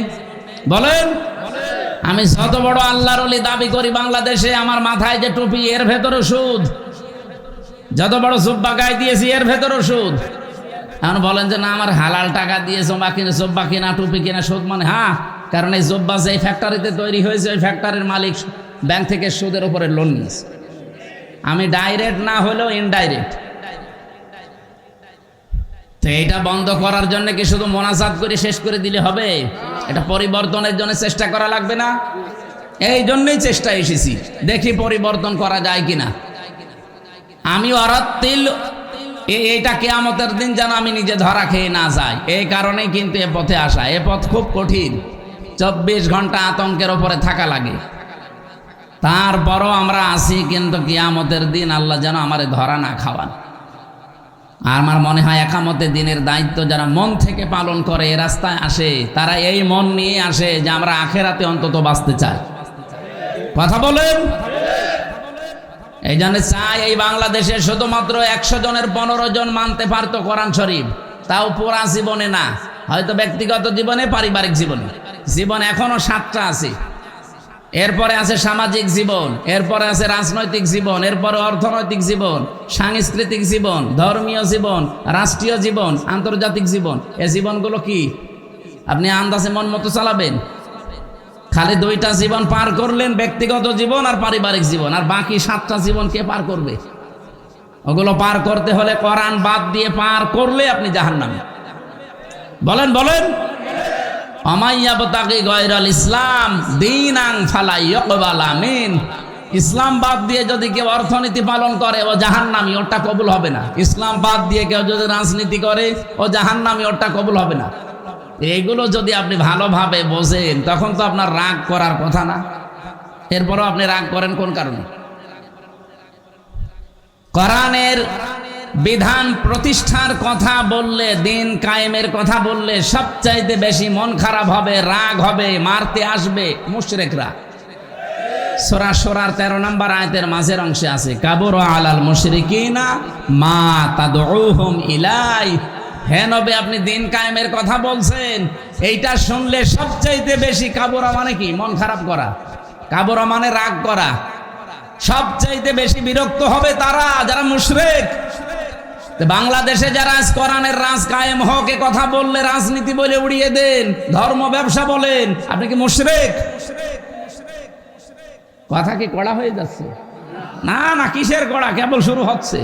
বলেন, আমি যত বড় আল্লাহর ওলি দাবি করি বাংলাদেশে, আমার মাথায় যে টুপি এর ভেতরে সুদ, যত বড় জুব্বা গায়ে দিয়েছি এর ভেতরে সুদ। এখন বলেন যে না আমার হালাল টাকা দিয়ে জব্বা কিনা, টুপি কিনা সুদ? মানে হ্যাঁ, কারণ এই জব্বা যে ফ্যাক্টরিতে তৈরি হয়েছে, ওই ফ্যাক্টরির মালিক ব্যাংক থেকে সুদের উপরে লোন নিয়েছে। আমি ডাইরেক্ট না হলেও ইনডাইরেক্ট। তো এইটা বন্ধ করার জন্য কি শুধু মোনাজাত করে শেষ করে দিলে হবে? এটা পরিবর্তনের জন্য চেষ্টা করা লাগবে না? এই জন্যই চেষ্টা এসেছি, দেখি পরিবর্তন করা যায় কিনা। আমি অরত্তিল, এইটা কিয়ামতের দিন যেন আমি নিজে ধরা খেয়ে না যাই, এই কারণেই কিন্তু এ পথে আসা। এ পথ খুব কঠিন, 24 ঘন্টা আতঙ্কের ওপরে থাকা লাগে। তারপরও আমরা আসি, কিন্তু কিয়ামতের দিন আল্লাহ যেন আমারে ধরা না খাওয়ান। আমার মনে হয় একামতের দিনের দায়িত্ব যারা মন থেকে পালন করে, এ রাস্তায় আসে, তারা এই মন নিয়ে আসে যে আমরা আখেরাতে অন্তত বাঁচতে চাই। কথা বলেন। এই জন্য চাই এই বাংলাদেশে শুধুমাত্র 100 জনের 15 জন মানতে পারতো কোরআন শরীফ, তাও পুরা জীবনে না, হয়তো ব্যক্তিগত জীবনে, পারিবারিক জীবনে। জীবন এখনো 7টা আছে, এরপরে আছে সামাজিক জীবন, এরপরে আছে রাজনৈতিক জীবন, এরপরে অর্থনৈতিক জীবন, সাংস্কৃতিক জীবন, ধর্মীয় জীবন, রাষ্ট্রীয় জীবন, আন্তর্জাতিক জীবন। এই জীবনগুলো কি আপনি আন্দাজে মন মতো চালাবেন? খালি 2টা জীবন পার করলেন, ব্যক্তিগত জীবন আর পারিবারিক জীবন, আর বাকি 7টা জীবন কে পার করবে? ওগুলো পার করতে হলে কোরআন বাদ দিয়ে পার করলে আপনি জাহান্নামী। বলেন বলেন। আমাইয়াবতাগি গায়রাল ইসলাম দীনান ফালা ইউকবালা মিন। ইসলাম বাদ দিয়ে যদি কেউ অর্থনীতি পালন করে ও জাহান্নামী, ওটা কবুল হবে না। ইসলাম বাদ দিয়ে কেউ যদি রাজনীতি করে ও জাহান্নামী, ওটা কবুল হবে না। এইগুলো যদি আপনি ভালোভাবে বোঝেন তখন তো আপনার রাগ করার কথা না। এরপরও আপনি রাগ করেন কোন কারণে? কোরআনের বিধান প্রতিষ্ঠার কথা বললে, দিন কায়েমের কথা বললে সবচাইতে বেশি মন খারাপ হবে, রাগ হবে, মারতে আসবে মুশরিকরা। সূরা শুরার 13 নম্বর আয়াতের মাঝের অংশে আছে, কাবুরা আলাল মুশরিকিনা মা তাদউহুম ইলাই। হে নবী, আপনি দিন কায়েমের কথা বলছেন, এইটা শুনলে সবচাইতে বেশি কাবুরা মানে কি? মন খারাপ করা। কাবুরা মানে রাগ করা। সবচাইতে বেশি বিরক্ত হবে তারা যারা মুশরিক। বাংলাদেশে যারা কোরআনের রাজ কায়েম হোক এ কথা বললে রাজনীতি বলে উড়িয়ে দেন, ধর্ম ব্যবসা বলেন, আপনি কি মুশরিক? কথা কি কড়া হয়ে যাচ্ছে? না না, কিসের কড়া, কেবল শুরু হচ্ছে।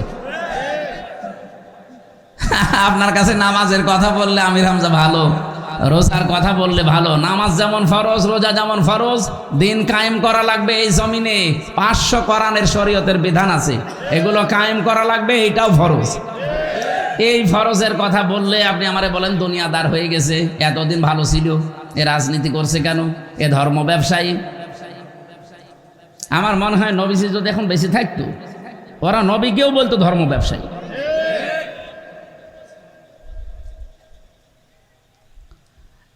আপনার কাছে নামাজের কথা বললে আমির হামজা ভালো, রোজার কথা বললে ভালো। নামাজ যেমন ফরজ, রোজা যেমন ফরজ, দিন কায়েম করা লাগবে এই জমিনে। 500 কোরআনের শরীয়তের বিধান আছে, এগুলো কায়েম করা লাগবে, এইটাও ফরজ। এই ফরজের কথা বললে আপনি আমারে বলেন দুনিয়াদার হয়ে গেছে, এতদিন ভালো ছিল, এ রাজনীতি করছে কেন, এ ধর্ম ব্যবসায়ী। আমার মনে হয় নবীজি যদি এখন বেশি থাকতো, ওরা নবীকেও বলতো ধর্ম ব্যবসায়ী।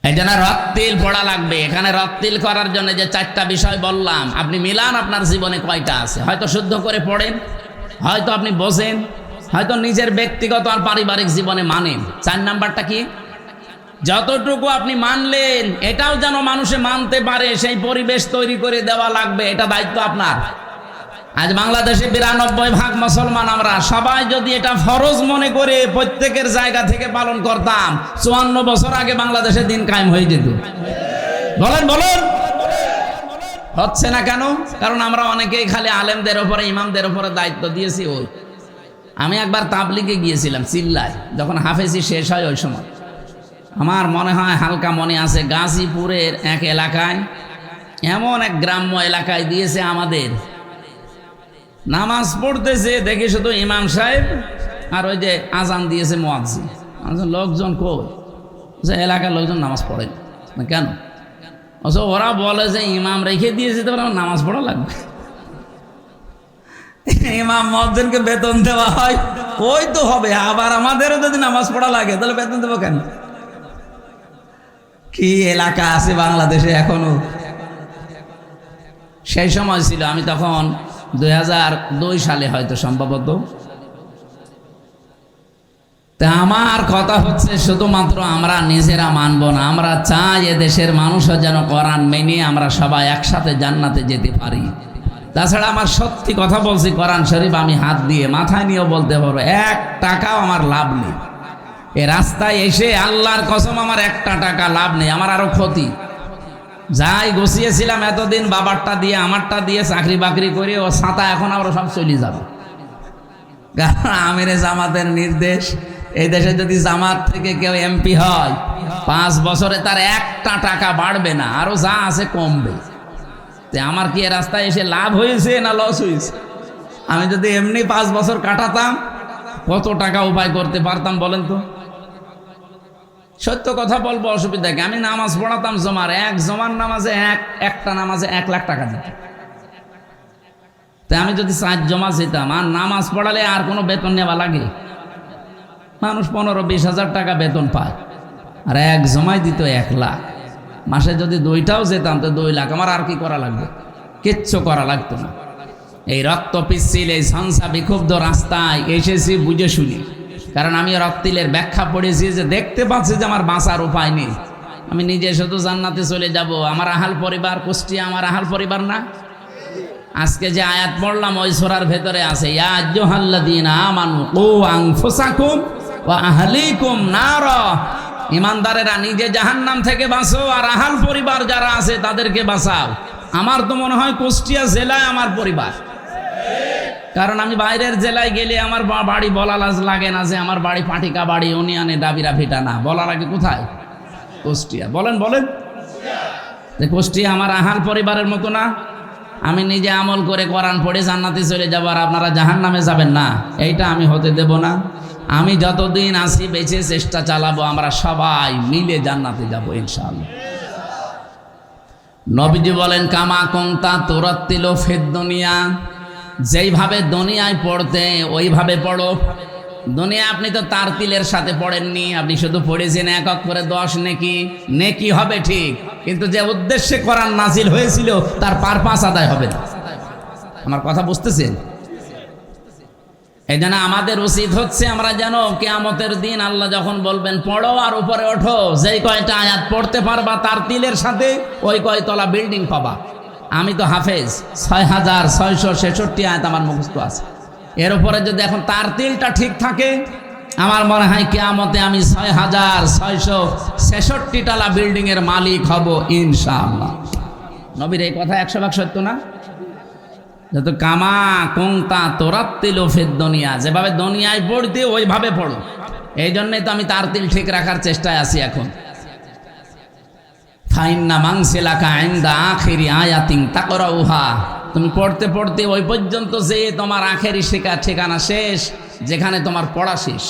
এই জন্য রত্তিল পড়া লাগবে। এখানে রত্তিল করার জন্য যে 4টা বিষয় বললাম, আপনি মিলান আপনার জীবনে কয়টা আছে। হয়তো শুদ্ধ করে পড়েন, হয়তো আপনি বোঝেন, হয়তো নিজের ব্যক্তিগত আর পারিবারিক জীবনে মানেন। 4 নাম্বারটা কি? যতটুকু আপনি মানলেন এটাও যেন মানুষে মানতে পারে, সেই পরিবেশ তৈরি করে দেওয়া লাগবে। এটা দায়িত্ব আপনার। আজ বাংলাদেশে 92% মুসলমান আমরা, সবাই যদি এটা ফরজ মনে করে প্রত্যেকের জায়গা থেকে পালন করতাম, 54 বছর আগে বাংলাদেশে দিন কায়েম হয়ে যেত। বলেন বলেন। হচ্ছে না কেন? কারণ আমরা অনেকেই খালি আলেমদের উপরে, ইমামদের উপরে দায়িত্ব দিয়েছি। আমি একবার তাবলিগে গিয়েছিলাম চিল্লায়, যখন হাফেজি শেষ হয় ওই সময়। আমার মনে হয় হালকা মনে আছে, গাজীপুরের এক এলাকায়, এমন এক গ্রাম্য এলাকায় দিয়েছে আমাদের, নামাজ পড়তেছে দেখি শুধু ইমাম সাহেব আর ওই যে আজান দিয়েছে মুয়াজ্জিন। লোকজন কই? যে এলাকার লোকজন নামাজ পড়েন না কেন? ওরা বলে যে ইমাম রেখে দিয়েছে, তো নামাজ পড়া লাগবে। ইমাম মুয়াজ্জিনকে বেতন দেওয়া হয়, ওই তো হবে। আবার আমাদেরও যদি নামাজ পড়া লাগে তাহলে বেতন দেবো কেন? কি এলাকা আছে বাংলাদেশে এখনো? সেই সময় ছিল, আমি তখন 2002 সালে হয়তো সম্ভবত। তা আমার কথা হচ্ছে, শুধুমাত্র আমরা নিজেরা মানব না, আমরা চাই এদেশের মানুষও যেন কোরআন মেনে আমরা সবাই একসাথে জান্নাতে যেতে পারি। তাছাড়া আমার সত্যি কথা বলছি, কোরআন শরীফ আমি হাত দিয়ে মাথায় নিয়েও বলতে পারবো, 1 টাকাও আমার লাভ নেই। এ রাস্তায় এসে আল্লাহর কসম আমার 1টা টাকা লাভ নেই, আমার আরো ক্ষতি। যাই গুছিয়েছিলাম এতদিন বাবারটা দিয়ে আমারটা দিয়ে চাকরি বাকরি করে, ও ছাতা এখন আমরা সব চলে যাবে। কারণ আমিরে জামাতের নির্দেশ, এই দেশে যদি জামাত থেকে কেউ এমপি হয় 5 বছরে তার 1টা টাকা বাড়বে না, আরো যা আছে কমবে। আমার কি এ রাস্তায় এসে লাভ হয়েছে না লস হয়েছে? আমি যদি এমনি 5 বছর কাটাতাম কত টাকা উপায় করতে পারতাম বলেন তো? সত্য কথা বলবো, অসুবিধা কি? আমি নামাজ পড়াতাম জমার, জমার নামাজে একটা নামাজে 1 লাখ টাকা দিত। তাই আমি যদি 4 জমা যেতাম, আর নামাজ পড়ালে আর কোনো বেতন নেওয়া লাগে? মানুষ 15-20 হাজার টাকা বেতন পায়, আর 1 জমাই দিত 1 লাখ। মাসে যদি 2টাও যেতাম তো 2 লাখ। আমার আর কি করা লাগবে? কিচ্ছু করা লাগতো না। এই রক্ত পিচ্ছিল, এই সংসা বিক্ষুব্ধ রাস্তায় এসেছি বুঝে শুনি। কারণ আমি রক্তিলের ব্যাখ্যা পড়েছি, যে দেখতে পাচ্ছি যে আমার বাঁচার উপায় নেই, আমি নিজে শুধু জান্নাতে চলে যাব। আমার আহাল পরিবার, কুষ্টিয়া আমার আহাল পরিবার না? আজকে যে আয়াত পড়লাম ওই সূরার ভেতরে আছে, ইয়া আইয়ুহাল্লাযীনা আমানু কু আনফুসাকুম ওয়া আহলিকুম নারা। ইমানদারেরা নিজে জাহান্নাম থেকে বাঁচো, আর আহাল পরিবার যারা আছে তাদেরকে বাঁচাও। আমার তো মনে হয় কুষ্টিয়া জেলায় আমার পরিবার, কারণ আমি বাইরের জেলায় গেলে আমার বাড়ি বলা লাগে না যে আমার বাড়ি পাটিকা বাড়ি, উনিয়ানে ডাবিরা ভিটা, না, বলা লাগে কোথায়? কুষ্টিয়া। বলেন বলেন, যে কুষ্টিয়া আমার আহাল পরিবারের মতো না? আমি নিজে আমল করে কোরআন পড়ে জান্নাতে চলে যাব, আর আপনারা জাহান্নামে যাবেন না, এইটা আমি হতে দেব না। আমি যতদিন আসি বেঁচে চেষ্টা চালাবো আমরা সবাই মিলে জান্নাতে যাব ইনশাআল্লাহ। নবীজি বলেন, কামা কুনতা তুরাত্তিল ফিদ দুনিয়া, যেইভাবে দুনিয়ায় পড়তে ওইভাবে পড়ো। দুনিয়া আপনি তো তার তিলের সাথে পড়েননি, আপনি শুধু পড়েছেন একক করে 10 নেকি। নেকি হবে ঠিক, কিন্তু যে উদ্দেশ্যে কোরআন নাজিল হয়েছিল তার পারপাস আদায় হবে না। আমার কথা বুঝতেছেন? এই জন্য আমাদের উচিত হচ্ছে আমরা যেন কিয়ামতের দিন আল্লাহ যখন বলবেন পড়ো আর উপরে ওঠো, যেই কয়টা আয়াত পড়তে পারবা তার তিলের সাথে ওই কয়তলা বিল্ডিং পাবা। আমি তো হাফেজ, 6666 আয়াত আমার মুখস্থ আছে। এর উপরে যদি এখন তার তিলটা ঠিক থাকে, আমার মনে হয় কিয়ামতে আমি 6666 টালা বিল্ডিং এর মালিক হব ইনশাআল্লাহ। নবীর এই কথা 100% সত্য না? যত কামা কুনতা তুরাত্তিলু ফিদ দুনিয়া, যেভাবে দুনিয়ায় পড়তে ওইভাবে পড়ো। এই জন্যই তো আমি তার তিল ঠিক রাখার চেষ্টায় আছি এখন। ফাইন্না মানসিলাকা ইনদা আখিরি আয়াতিন তাকরাউহা, তুমি পড়তে পড়তে ওই পর্যন্ত যে তোমার আখেরি ঠিকানা শেষ, যেখানে তোমার পড়া শেষ।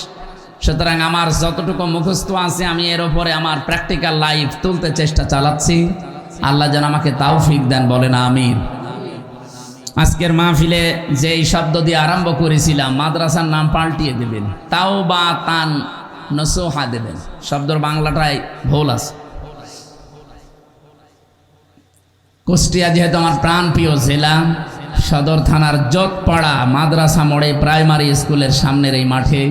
সুতরাং আমার যতটুকু মুখস্থ আছে আমি এর উপরে আমার প্র্যাকটিক্যাল লাইফ তুলতে চেষ্টা চালাচ্ছি। আল্লাহ যেন আমাকে তাওফিক দেন, বলেন আমিন। আজকের মাহফিলে যেই শব্দ দিয়ে আরম্ভ করেছিলাম, মাদ্রাসার নাম পাল্টিয়ে দেবেন, তাওবাতান নসুহা দেবেন। শব্দের বাংলাটাই ভুল আছে। কুষ্টিয়া যেহেতু আমার প্রাণপ্রিয় জেলা, সদর থানার যোগপাড়া মাদ্রাসা মোড়ে প্রাইমারি স্কুলের সামনের এই মাঠে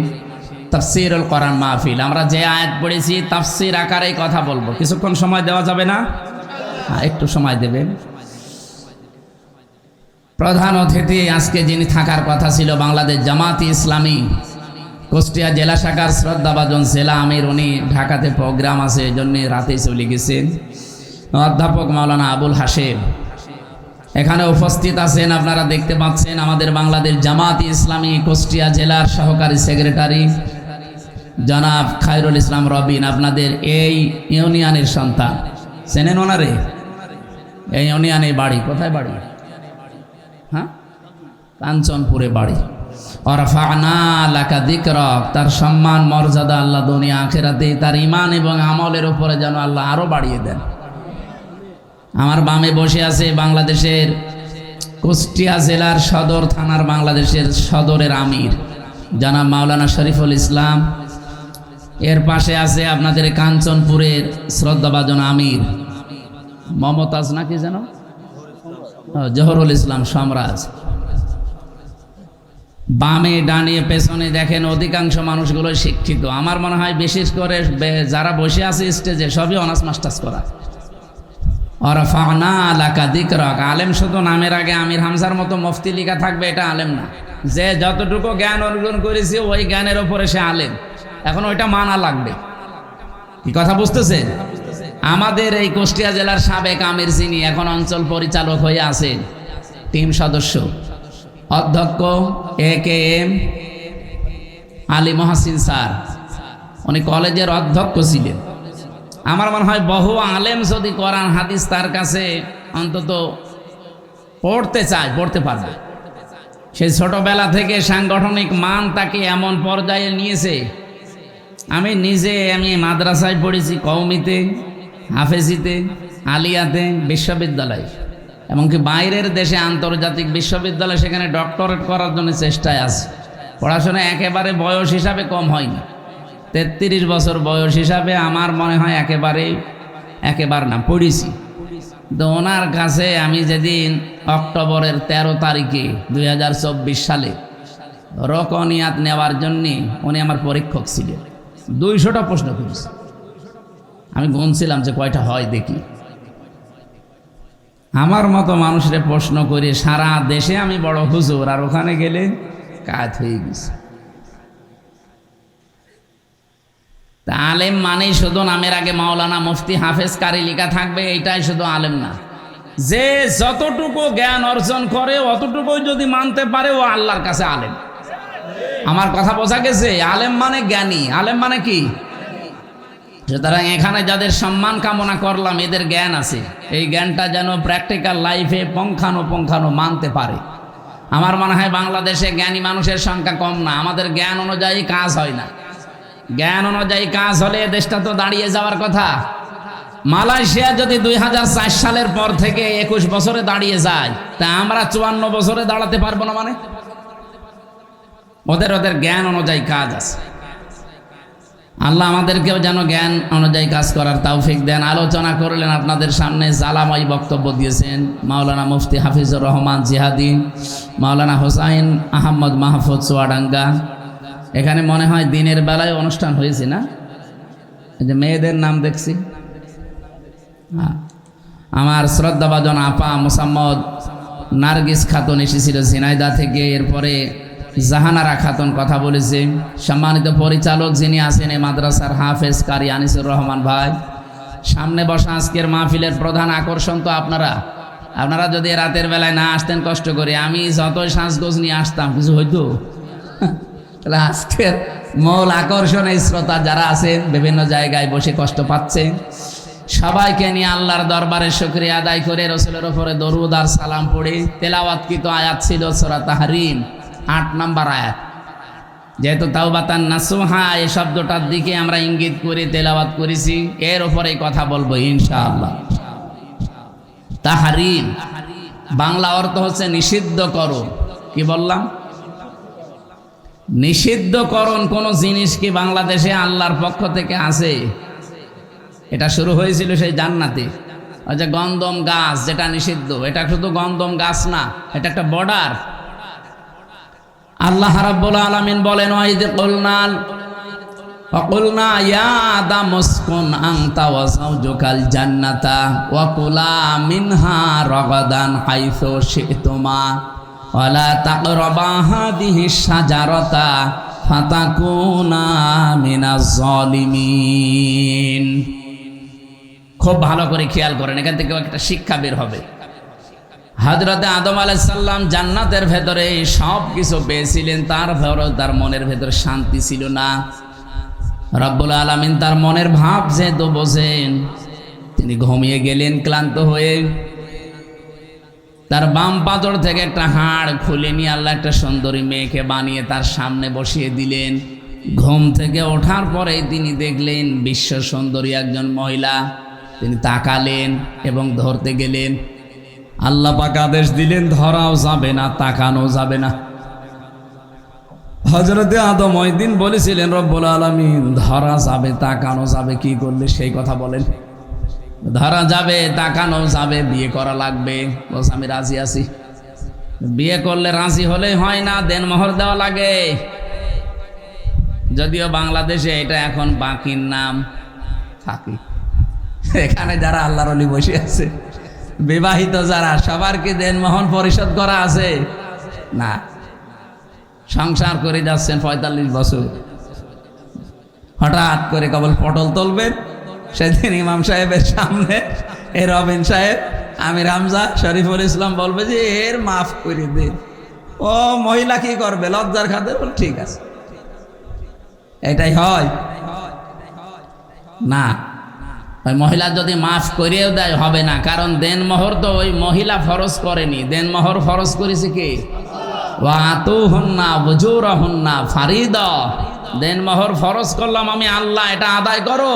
তাফসীরুল কোরআন মাহফিল। আমরা যে আয়াত পড়েছি তাফসীর আকারে কথা বলবো। কিছুক্ষণ সময় দেওয়া যাবে না? একটু সময় দেবেন। প্রধান অতিথি আজকে যিনি থাকার কথা ছিল বাংলাদেশ জামাত ইসলামী কুষ্টিয়া জেলা শাখার শ্রদ্ধাভাজন জেলা আমির, উনি ঢাকাতে প্রোগ্রাম আছে, এই জন্য রাতেই চলে গেছেন। অধ্যাপক মাওলানা আবুল হাশেম এখানে উপস্থিত আছেন, আপনারা দেখতে পাচ্ছেন। আমাদের বাংলাদেশ জামাত ইসলামী কুষ্টিয়া জেলার সহকারী সেক্রেটারি জনাব খায়রুল ইসলাম রবিন, আপনাদের এই ইউনিয়নের সন্তান। চেনেন ওনারে? এই ইউনিয়নে বাড়ি। কোথায় বাড়ি? হ্যাঁ, কাঞ্চনপুরে বাড়ি। ওয়ারফা'না লাকা যিকরাক, তার সম্মান মর্যাদা আল্লাহ দুনিয়া আখিরাতে তার ঈমান এবং আমলের উপরে যেন আল্লাহ আরো বাড়িয়ে দেন। আমার বামে বসে আছে বাংলাদেশের কুষ্টিয়া জেলার সদর থানার বাংলাদেশের সদরের আমির জনাব মাওলানা শরীফুল ইসলাম। এর পাশে আছে আপনাদের কাঞ্চনপুরের শ্রদ্ধাভাজন আমির মমতাজ, নাকি যেন জহরুল ইসলাম সম্রাজ। বামে ডানে পেছনে দেখেন অধিকাংশ মানুষগুলো শিক্ষিত। আমার মনে হয় বিশেষ করে যারা বসে আছে স্টেজে সবই অনার্স মাস্টার্স করা। ওয়ারফা'না লাকা যিকরাক, আলেম শুধু নামের আগে আমির হামজার মতো মুফতি লেখা থাকবে, এটা আলেম না। যে যতটুকু জ্ঞান অর্জন করেছে ওই জ্ঞানের ওপরে সে আলেম, এখন ওইটা মানা লাগবে। কি কথা বুঝতেছেন? আমাদের এই কুষ্টিয়া জেলার সাবেক আমির যিনি এখন অঞ্চল পরিচালক হয়ে আছেন, টিম সদস্য অধ্যক্ষ AKM আলী মহাসিন স্যার, উনি কলেজের অধ্যক্ষ ছিলেন। আমার মনে হয় বহু আলেম যদি কোরআন হাদিস তার কাছে অন্তত পড়তে চায়, পড়তে পারবে। সেই ছোটবেলা থেকে সাংগঠনিক মান তাকে এমন পর্যায়ে নিয়েছে। আমি মাদ্রাসায় পড়েছি, কওমিতে, হাফেজিতে, আলিয়াতে, বিশ্ববিদ্যালয়, এমনকি বাইরের দেশে আন্তর্জাতিক বিশ্ববিদ্যালয়, সেখানে ডক্টরেট করার জন্য চেষ্টায় আছে। পড়াশোনা একেবারে বয়স হিসাবে কম হয়নি। 33 বছর বয়স হিসাবে আমার মনে হয় একেবারে না পড়েছি। তো ওনার কাছে আমি যেদিন অক্টোবরের 13 তারিখে 2024 সালে রকনিয়াত নেওয়ার জন্যে, উনি আমার পরীক্ষক ছিলেন। 200টা প্রশ্ন করেছি। আমি গুনছিলাম যে কয়টা হয় দেখি। আমার মতো মানুষের প্রশ্ন করে সারা দেশে আমি বড় হুজুর, আর ওখানে গেলে কাজ হয়ে গেছে। তা আলেম মানেই শুধু নামের আগে মাওলানা মুফতি হাফেজ কারি লেখা থাকবে, এইটাই শুধু আলেম না। যে যতটুকু জ্ঞান অর্জন করে অতটুকুই যদি মানতে পারে ও আল্লাহর কাছে আলেম। আমার কথা বোঝা গেছে? আলেম মানে জ্ঞানী। আলেম মানে কি? সুতরাং এখানে যাদের সম্মান কামনা করলাম এদের জ্ঞান আছে, এই জ্ঞানটা যেন প্র্যাকটিক্যাল লাইফে পঙ্খানো মানতে পারে। আমার মনে হয় বাংলাদেশে জ্ঞানী মানুষের সংখ্যা কম না, আমাদের জ্ঞান অনুযায়ী কাজ হয় না। জ্ঞান অনুযায়ী কাজ হলে দেশটা তো দাঁড়িয়ে যাওয়ার কথা। মালয়েশিয়া যদি 2004 সালের পর থেকে 21 বছরে দাঁড়িয়ে যায়, তা আমরা 54 বছরে দাঁড়াতে পারবো না? মানে ওদের জ্ঞান অনুযায়ী কাজ আছে। আল্লাহ আমাদেরকেও যেন জ্ঞান অনুযায়ী কাজ করার তৌফিক দেন। আলোচনা করলেন, আপনাদের সামনে জ্বালাময় বক্তব্য দিয়েছেন মাওলানা মুফতি হাফিজুর রহমান জিহাদি, মাওলানা হোসাইন আহমদ মাহফুজ চুয়াডাঙ্গা। এখানে মনে হয় দিনের বেলায় অনুষ্ঠান হয়েছে না? এই যে মেয়েদের নাম দেখছি, আমার শ্রদ্ধাভাজন আপা মোসাম্মদ নার্গিস খাতুন এসেছিল ঝিনাইদহ থেকে, এরপরে জাহানারা খাতুন কথা বলেছে। সম্মানিত পরিচালক যিনি আছেন এই মাদ্রাসার হাফেজ কারি আনিসুর রহমান ভাই। সামনে বসা আজকের মাহফিলের প্রধান আকর্ষণ তো আপনারা যদি রাতের বেলায় না আসতেন কষ্ট করে, আমি যতই সাজগোজ নিয়ে আসতাম কিছু হইতো? তাহলে আজকের মূল আকর্ষণ এই শ্রোতা যারা আছেন বিভিন্ন জায়গায় বসে কষ্ট পাচ্ছেন, সবাইকে নিয়ে আল্লাহর দরবারে শুকরিয়া আদায় করে রাসূলের উপরে দরুদ আর সালাম পড়ে তেলাওয়াতকৃত আয়াত ছিল সূরা তাহরিম 8 নম্বর আয়াত। যেহেতু তাওবাতান নাসুহা এই শব্দটার দিকে আমরা ইঙ্গিত করে তেলাওয়াত করেছি, এর উপরে কথা বলবো ইনশাআল্লাহ। তাহরিম বাংলা অর্থ হচ্ছে নিষিদ্ধকরণ। কি বললাম? নিষিদ্ধকরণ। কোন জিনিস কি বাংলাদেশে আল্লাহর পক্ষ থেকে আছে? এটা শুরু হয়েছিল সেই জান্নাতে। ওই যে গন্ধম গাছ যেটা নিষিদ্ধ, এটা শুধু গন্ধম গাছ না, এটা একটা বর্ডার। আল্লাহ রাব্বুল আলামিন বলেন, ওয়াইদ কুলনা ইয়া আদাম উসকুন আনতা ওয়া যাওজুকাল জান্নাতা ওয়া কুলা মিনহা রাগাদান হাইসু শি'তুমা ওয়া লা তাকরাবা হাদিহিশ শাজারাতা ফাতাকুনা মিনাজ জালিমিন। খুব ভালো করে খেয়াল করেন, এখান থেকে একটা শিক্ষা বের হবে। হযরতে আদম আলাইহিস সালাম জান্নাতের ভেতরে সব কিছু পেয়েছিলেন, তার মনের ভেতরে শান্তি ছিল না। রব্বুল আলামিন তার মনের ভাব যেহেতু বোঝেন, তিনি ঘুমিয়ে গেলেন ক্লান্ত হয়ে। তার বাম পাথর থেকে একটা হাড় খুলে নিয়ে আল্লাহ একটা সুন্দরী মেয়েকে বানিয়ে তার সামনে বসিয়ে দিলেন। ঘুম থেকে ওঠার পরেই তিনি দেখলেন বিশ্ব সুন্দরী একজন মহিলা। তিনি তাকালেন এবং ধরতে গেলেন। আল্লাহ পাক আদেশ দিলেন, ধরাও যাবে না, তাকানো যাবে না। হযরতে আদম ওই দিন বলেছিলেন, রব্বুল আলামিন ধরা যাবে তাকানো যাবে, কি করলে সেই কথা বলেন? ধরা যাবে তাকানো যাবে, বিয়ে করা লাগবে। বলছে আমি রাজি আছি। বিয়ে করলে রাজি হলে হয় না, দেনমোহর দেওয়া লাগে। যদিও বাংলাদেশে এটা এখন বাকির নাম ফাঁকি। এখানে যারা আল্লাহর ওলি বসে আছে বিবাহিত যারা, সবার কি দেনমোহর পরিশোধ করা আছে? না। সংসার করে যাচ্ছেন 45 বছর, হঠাৎ করে কেবল পটল তুলবেন, সেদিন ইমাম সাহেবের সামনে এ রবিন সাহেব আমির হামজা শরীফুল ইসলাম বলবে যে এর মাফ করে দিন। ও মহিলা কি করবে? লজ্জার খাতে বল ঠিক আছে। এটাই হয় না। ওই মহিলা যদি মাফ করিয়েও দেয় হবে না, কারণ দেনমোহর তো ওই মহিলা ফরজ করেনি, দেনমোহর ফরজ করেছে কি? ওয়াতুহুন্না বুজুরহুন্না ফারিদা। দেনমোহর ফরজ করলাম আমি আল্লাহ, এটা আদায় করো।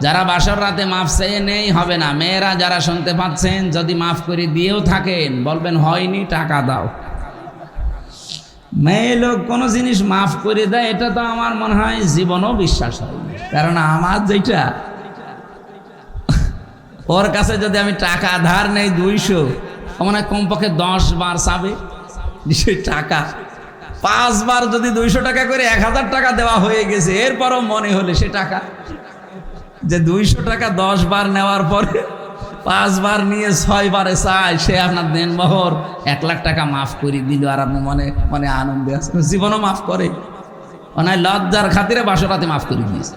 যারা বাসর রাতে মাফ চেয়ে নেই হবে না। মেয়েরা যারা শুনতে পাচ্ছেন, যদি মাফ করে দিয়েও থাকেন বলবেন হয়নি, টাকা দাও। মেয়ে লোক কোনো জিনিস মাফ করে দেয়, এটা তো আমার মনে হয় জীবনও বিশ্বাস হয়, কারণ আমার যেটা ওর কাছে যদি আমি টাকা ধার নেই 200, মনে হয় কমপক্ষে 10 বার চাবে সেই টাকা। 5 বার যদি 200 টাকা করে 1000 টাকা দেওয়া হয়ে গেছে, এরপরও মনে হলে সে টাকা যে 200 টাকা 10 বার নেওয়ার পরে 5 বার নিয়ে 6 বারে চায়, সে আপনার দেনমোহর 1 লাখ টাকা মাফ করে দিল, আর আপনি মনে মনে আনন্দে আছেন। জীবনও মাফ করে, মানে লজ্জার খাতিরে বাসরাতে মাফ করে দিয়েছে।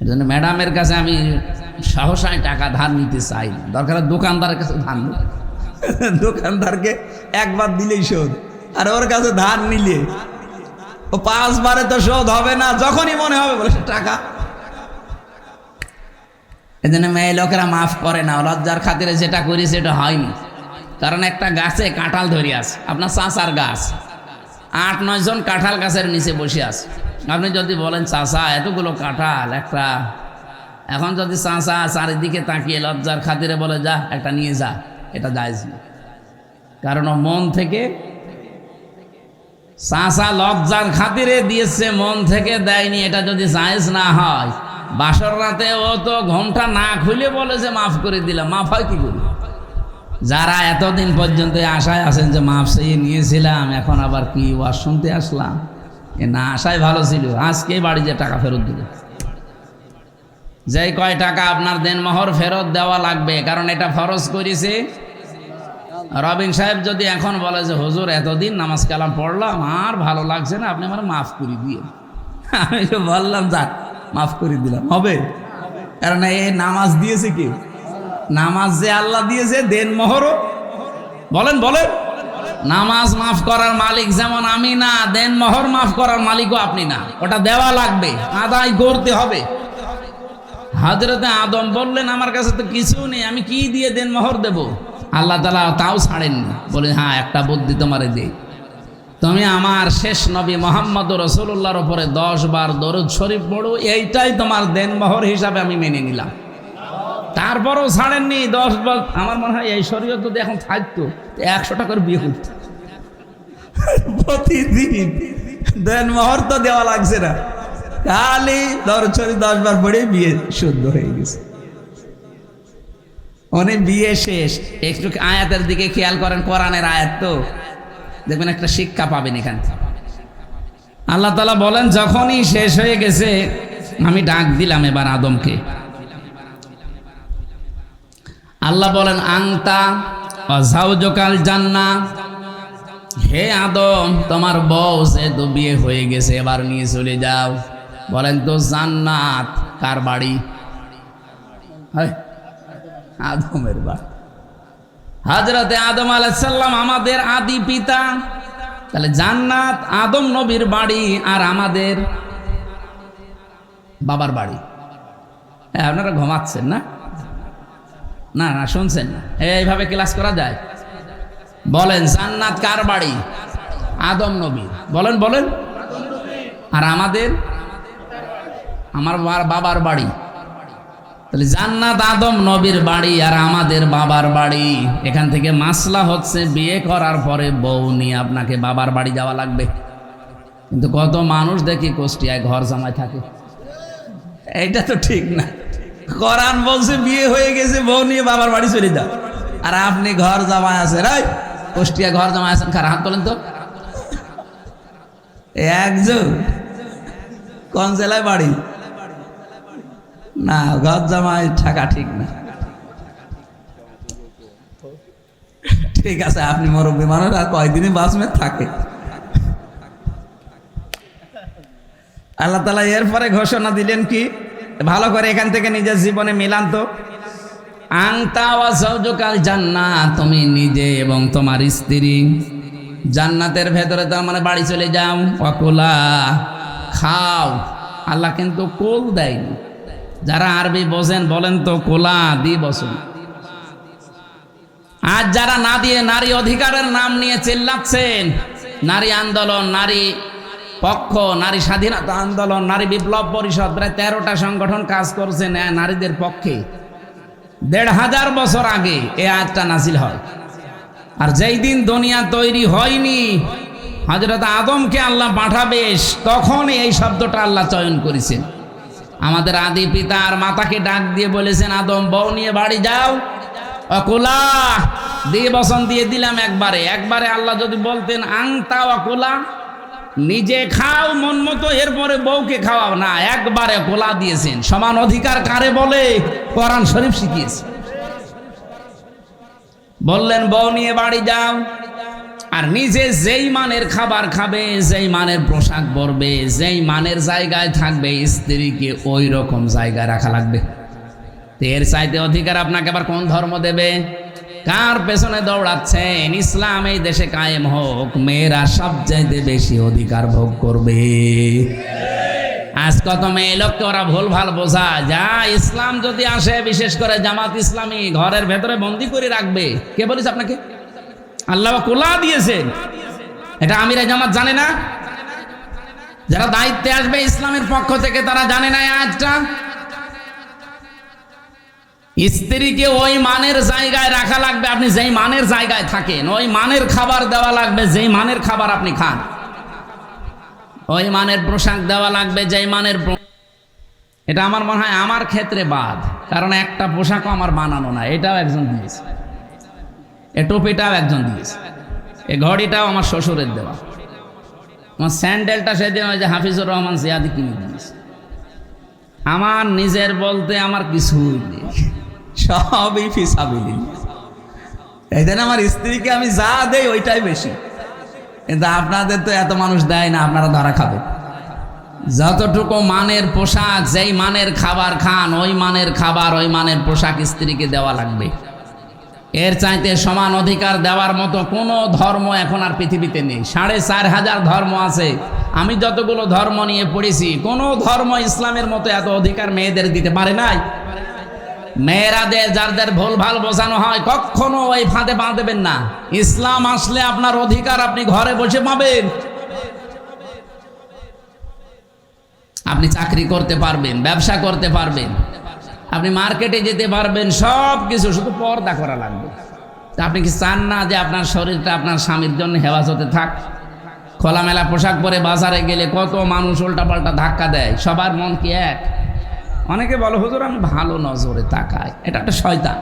এই জন্য ম্যাডামের কাছে আমি সাহসায় টাকা ধার নিতে চাই না, দরকার দোকানদারের কাছে ধার নিই। দোকানদারকে একবার দিলেই শোধ, আর ওর কাছে ধার নিলে ও 5 বারে তো শোধ হবে না, যখনই মনে হবে বলে টাকা। এই জন্য মেয়ে লোকেরা মাফ করে না, লজ্জার খাতিরে যেটা করি সেটা হয়নি। কারণ একটা গাছে কাঁঠাল ধরে আছে, আপনার চাচার গাছ, 8-9 জন কাঁঠাল গাছের নিচে বসে আছে। আপনি যদি বলেন চাচা এতগুলো কাঁঠাল একটা, এখন যদি চাচা চারিদিকে তাকিয়ে লজ্জার খাতিরে বলে যা একটা নিয়ে যা, এটা জায়েজ না। কারণ ও মন থেকে, চাচা লজ্জার খাতিরে দিয়েছে, মন থেকে দেয়নি, এটা যদি জায়েজ না হয়, বাসর রাতে ও তো ঘোমটা না খুলে বলে যে মাফ করে দিলাম, মাফ হয় কি করি? যারা এতদিন পর্যন্ত আশায় আছেন যে মাফ চেয়ে নিয়েছিলাম, এখন আবার কি ওয়াজ শুনতে আসলাম, এ না আশায় ভালো ছিল, আজকে বাড়ি যে টাকা ফেরত দিল। যেই কয় টাকা আপনার দেনমোহর ফেরত দেওয়া লাগবে, কারণ এটা ফরজ করেছে রবিন সাহেব। যদি এখন বলে যে হুজুর এতদিন নামাজ কালাম পড়লাম আর ভালো লাগছে না, আপনি আমার মাফ করে দিয়ে, আমি তো বললাম যাক মাফ করে দিলাম, হবে? কারণ এই নামাজ দিয়েছে কি? নামাজ যে আল্লাহ দিয়েছে, দেনমোহরও বলেন বলেন, নামাজ মাফ করার মালিক যেমন আমি না, দেনমোহর মাফ করার মালিকও আপনি না, ওটা দেওয়া লাগবে, আদায় করতে হবে। হযরতে আদম বললেন আমার কাছে তো কিছু নেই, আমি কি দিয়ে দেনমোহর দেব? আল্লাহ তাআলা তাও ছাড়েননি, বলে হ্যাঁ একটা বুদ্ধি তোমারে দেই, তুমি আমার শেষ নবী মুহাম্মদ রাসূলুল্লাহর উপরে 10 বার দরুদ শরীফ পড়ো, এইটাই তোমার দেনমোহর হিসাবে আমি মেনে নিলাম। তারপরও ছাড়েননি 10 বার। আমার মনে হয় এই শরীয়ত যদি এখন থাকতো 100 টাকার বিয়ে করত প্রতিদিন, দেনমোহর তো দেওয়া লাগছে না, খালি দরুদ শরীফ 10 বার পড়ে বিয়ে শুদ্ধ হয়ে গেছে। অনেক বিয়ে শেষ। একটু আয়াতের দিকে খেয়াল করেন, কোরআনের আয়াত তো দেখবেন একটা শিক্ষা পাবেন এখান থেকে। আল্লাহ তাআলা বলেন যখনই শেষ হয়ে গেছে আমি ডাক দিলাম এবার আদমকে। আল্লাহ বলেন আনতা ওয়া যাওজুকাল জান্নাহ, হে আদম তোমার বউ সে তো বিয়ে হয়ে গেছে, এবার নিয়ে চলে যাও। বলেন তো জান্নাত কার বাড়ি? আদমের বাড়ি। হযরতে আদম আলাইহিস সালাম আমাদের আদি পিতা, তাহলে জান্নাত আদম নবীর বাড়ি আর আমাদের বাবার বাড়ি। আপনারা ঘুমাচ্ছেন না? না না শুনছেন না, এইভাবে ক্লাস করা যায়? বলেন জান্নাত কার বাড়ি? আদম নবী। বলেন বলেন। আর আমাদের, আমার বাবার বাড়ি। তাহলে জান্নাত আদম নবীর বাড়ি আর আমাদের বাবার বাড়ি। এখান থেকে মাসলা হচ্ছে বিয়ে করার পরে বউ নিয়ে আপনাকে বাবার বাড়ি যাওয়া লাগবে। কিন্তু কত মানুষ দেখি কুষ্টিয়ায় ঘর জামাই থাকে, এইটা তো ঠিক না। কোরআন বলছে বিয়ে হয়ে গেছে বউ নিয়ে বাবার বাড়ি চলে যাও, আর আপনি ঘর জামাই আছেন। এই কুষ্টিয়া ঘর জামাই আছেন কার? হাত তোলেন তো। একজন কোন জেলায় বাড়ি? না, ঘর জামাই থাকা ঠিক না। ঠিক আছে, আপনি মুরব্বী মানুষ, আর কয়দিনই বাঁচবে থাকে। আল্লাহ তাআলা এরপরে ঘোষণা দিলেন কি, ভালো করে এখান থেকে নিজের জীবনে মিলান তো। আনতা ওয়া যাওজুকাল জান্নাহ, তুমি নিজে এবং তোমার স্ত্রী জান্নাতের ভেতরে, তার মানে বাড়ি চলে যাও। ওয়াকুলা, খাও। আল্লাহ কিন্তু কোল দেয়নি। যারা আরবি বোঝেন বলেন তো কোলা দি বসুন। আজ যারা না দিয়ে নারী অধিকারের নাম নিয়ে চিল্লাচ্ছেন, নারী আন্দোলন, নারী পক্ষ, নারী স্বাধীনতা আন্দোলন, নারী বিপ্লব পরিষদ, প্রায় 13টা সংগঠন কাজ করছে নারীদের পক্ষে। 1500 বছর আগে এই আয়াতটা নাজিল হয়। আর যেই দিন দুনিয়া তৈরি হয়নি, হযরত আদমকে আল্লাহ পাঠাবে, তখন এই শব্দটা আল্লাহ চয়ন করেছেন। আমাদের আদি পিতা আর মাতাকে ডাক দিয়ে বলেছেন আদম বউ নিয়ে বাড়ি যাও। অকুলা দিয়ে বসন দিয়ে দিলাম একবারে। একবারে আল্লাহ যদি বলতেন আংতা অকুলা, নিজে খাও মন মতো, এরপরে বউকে খাওয়াও না, একবারে কোলা দিয়েছেন। সমান অধিকার কারে বলে? কোরআন শরীফ শিখিয়েছে। বললেন বউ নিয়ে বাড়ি যাও। আর নিজে যেই মানের খাবার খাবে, যেই মানের পোশাক পরবে, যেই মানের জায়গায় থাকবে, স্ত্রীকে ওই রকম জায়গায় রাখা লাগবে। এর চাইতে অধিকার আপনাকে আবার কোন ধর্ম দেবে? কার পেছনে দৌড়াচ্ছেন? ইসলাম এই দেশে কায়েম হোক, মেয়েরা সবচাইতে বেশি অধিকার ভোগ করবে। আজ কত মেয়ে লোককে ওরা ভুল ভাল বোঝা যা, ইসলাম যদি আসে, বিশেষ করে জামাত ইসলামী ঘরের ভেতরে বন্দি করে রাখবে। কে বলিস আপনাকে? আল্লাহ কোলা দিয়েছেন, এটা আমিরে জামাত জানে না? যারা দায়িত্বে আসবে ইসলামের পক্ষ থেকে তারা জানে না আজটা? স্ত্রীকে ওই মানের জায়গায় রাখা লাগবে, আপনি যেই মানের জায়গায় থাকেন ওই মানের খাবার দেওয়া লাগবে, যেই মানের খাবার আপনি খান ওই মানের পোশাক দেওয়া লাগবে, যেই মানের। এটা আমার মনে হয় আমার ক্ষেত্রে বাদ, কারণ একটা পোশাকও আমার বানানো না, এটাও একজন দিয়েছে, এ টুপিটাও একজন দিয়েছে, এ ঘড়িটাও আমার শ্বশুরের দেওয়া, আমার স্যান্ডেলটা সেদিন ওই যে হাফিজুর রহমান জিয়াদি কিনে দিয়েছে। আমার নিজের বলতে আমার কিছুই নেই, সবই ফিসাবিলিল্লাহ। এই জন্য আমার স্ত্রীকে আমি যা দেই ওইটাই বেশি, কিন্তু আপনাদের তো এত মানুষ দেয় না, আপনারা ধরা খাবে। যতটুকু মানের পোশাক, যেই মানের খাবার খান ওই মানের খাবার ওই মানের পোশাক স্ত্রীকে দেওয়া লাগবে। এর চাইতে সমান অধিকার দেওয়ার মতো কোনো ধর্ম এখন আর পৃথিবীতে নেই। 4,500 ধর্ম আছে, আমি যতগুলো ধর্ম নিয়ে পড়েছি কোনো ধর্ম ইসলামের মতো এত অধিকার মেয়েদের দিতে পারে নাই। মেয়েরাদের যাদের ভুল ভাল বোঝানো হয় কখনো ওই ফাঁদে পা দেবেন না। ইসলাম আসলে আপনার অধিকার আপনি ঘরে বসে পাবেন, আপনি চাকরি করতে পারবেন, ব্যবসা করতে পারবেন, আপনি মার্কেটে যেতে পারবেন, সব কিছু, শুধু পর্দা করা লাগবে। তা আপনি কি চান না যে আপনার শরীরটা আপনার স্বামীর জন্য হেফাজতে থাক? খোলামেলা পোশাক পরে বাজারে গেলে কত মানুষ উল্টাপাল্টা ধাক্কা দেয়, সবার মন কি এক? অনেকে বলে হুজুর আমি ভালো নজরে তাকাই, এটা একটা শয়তান।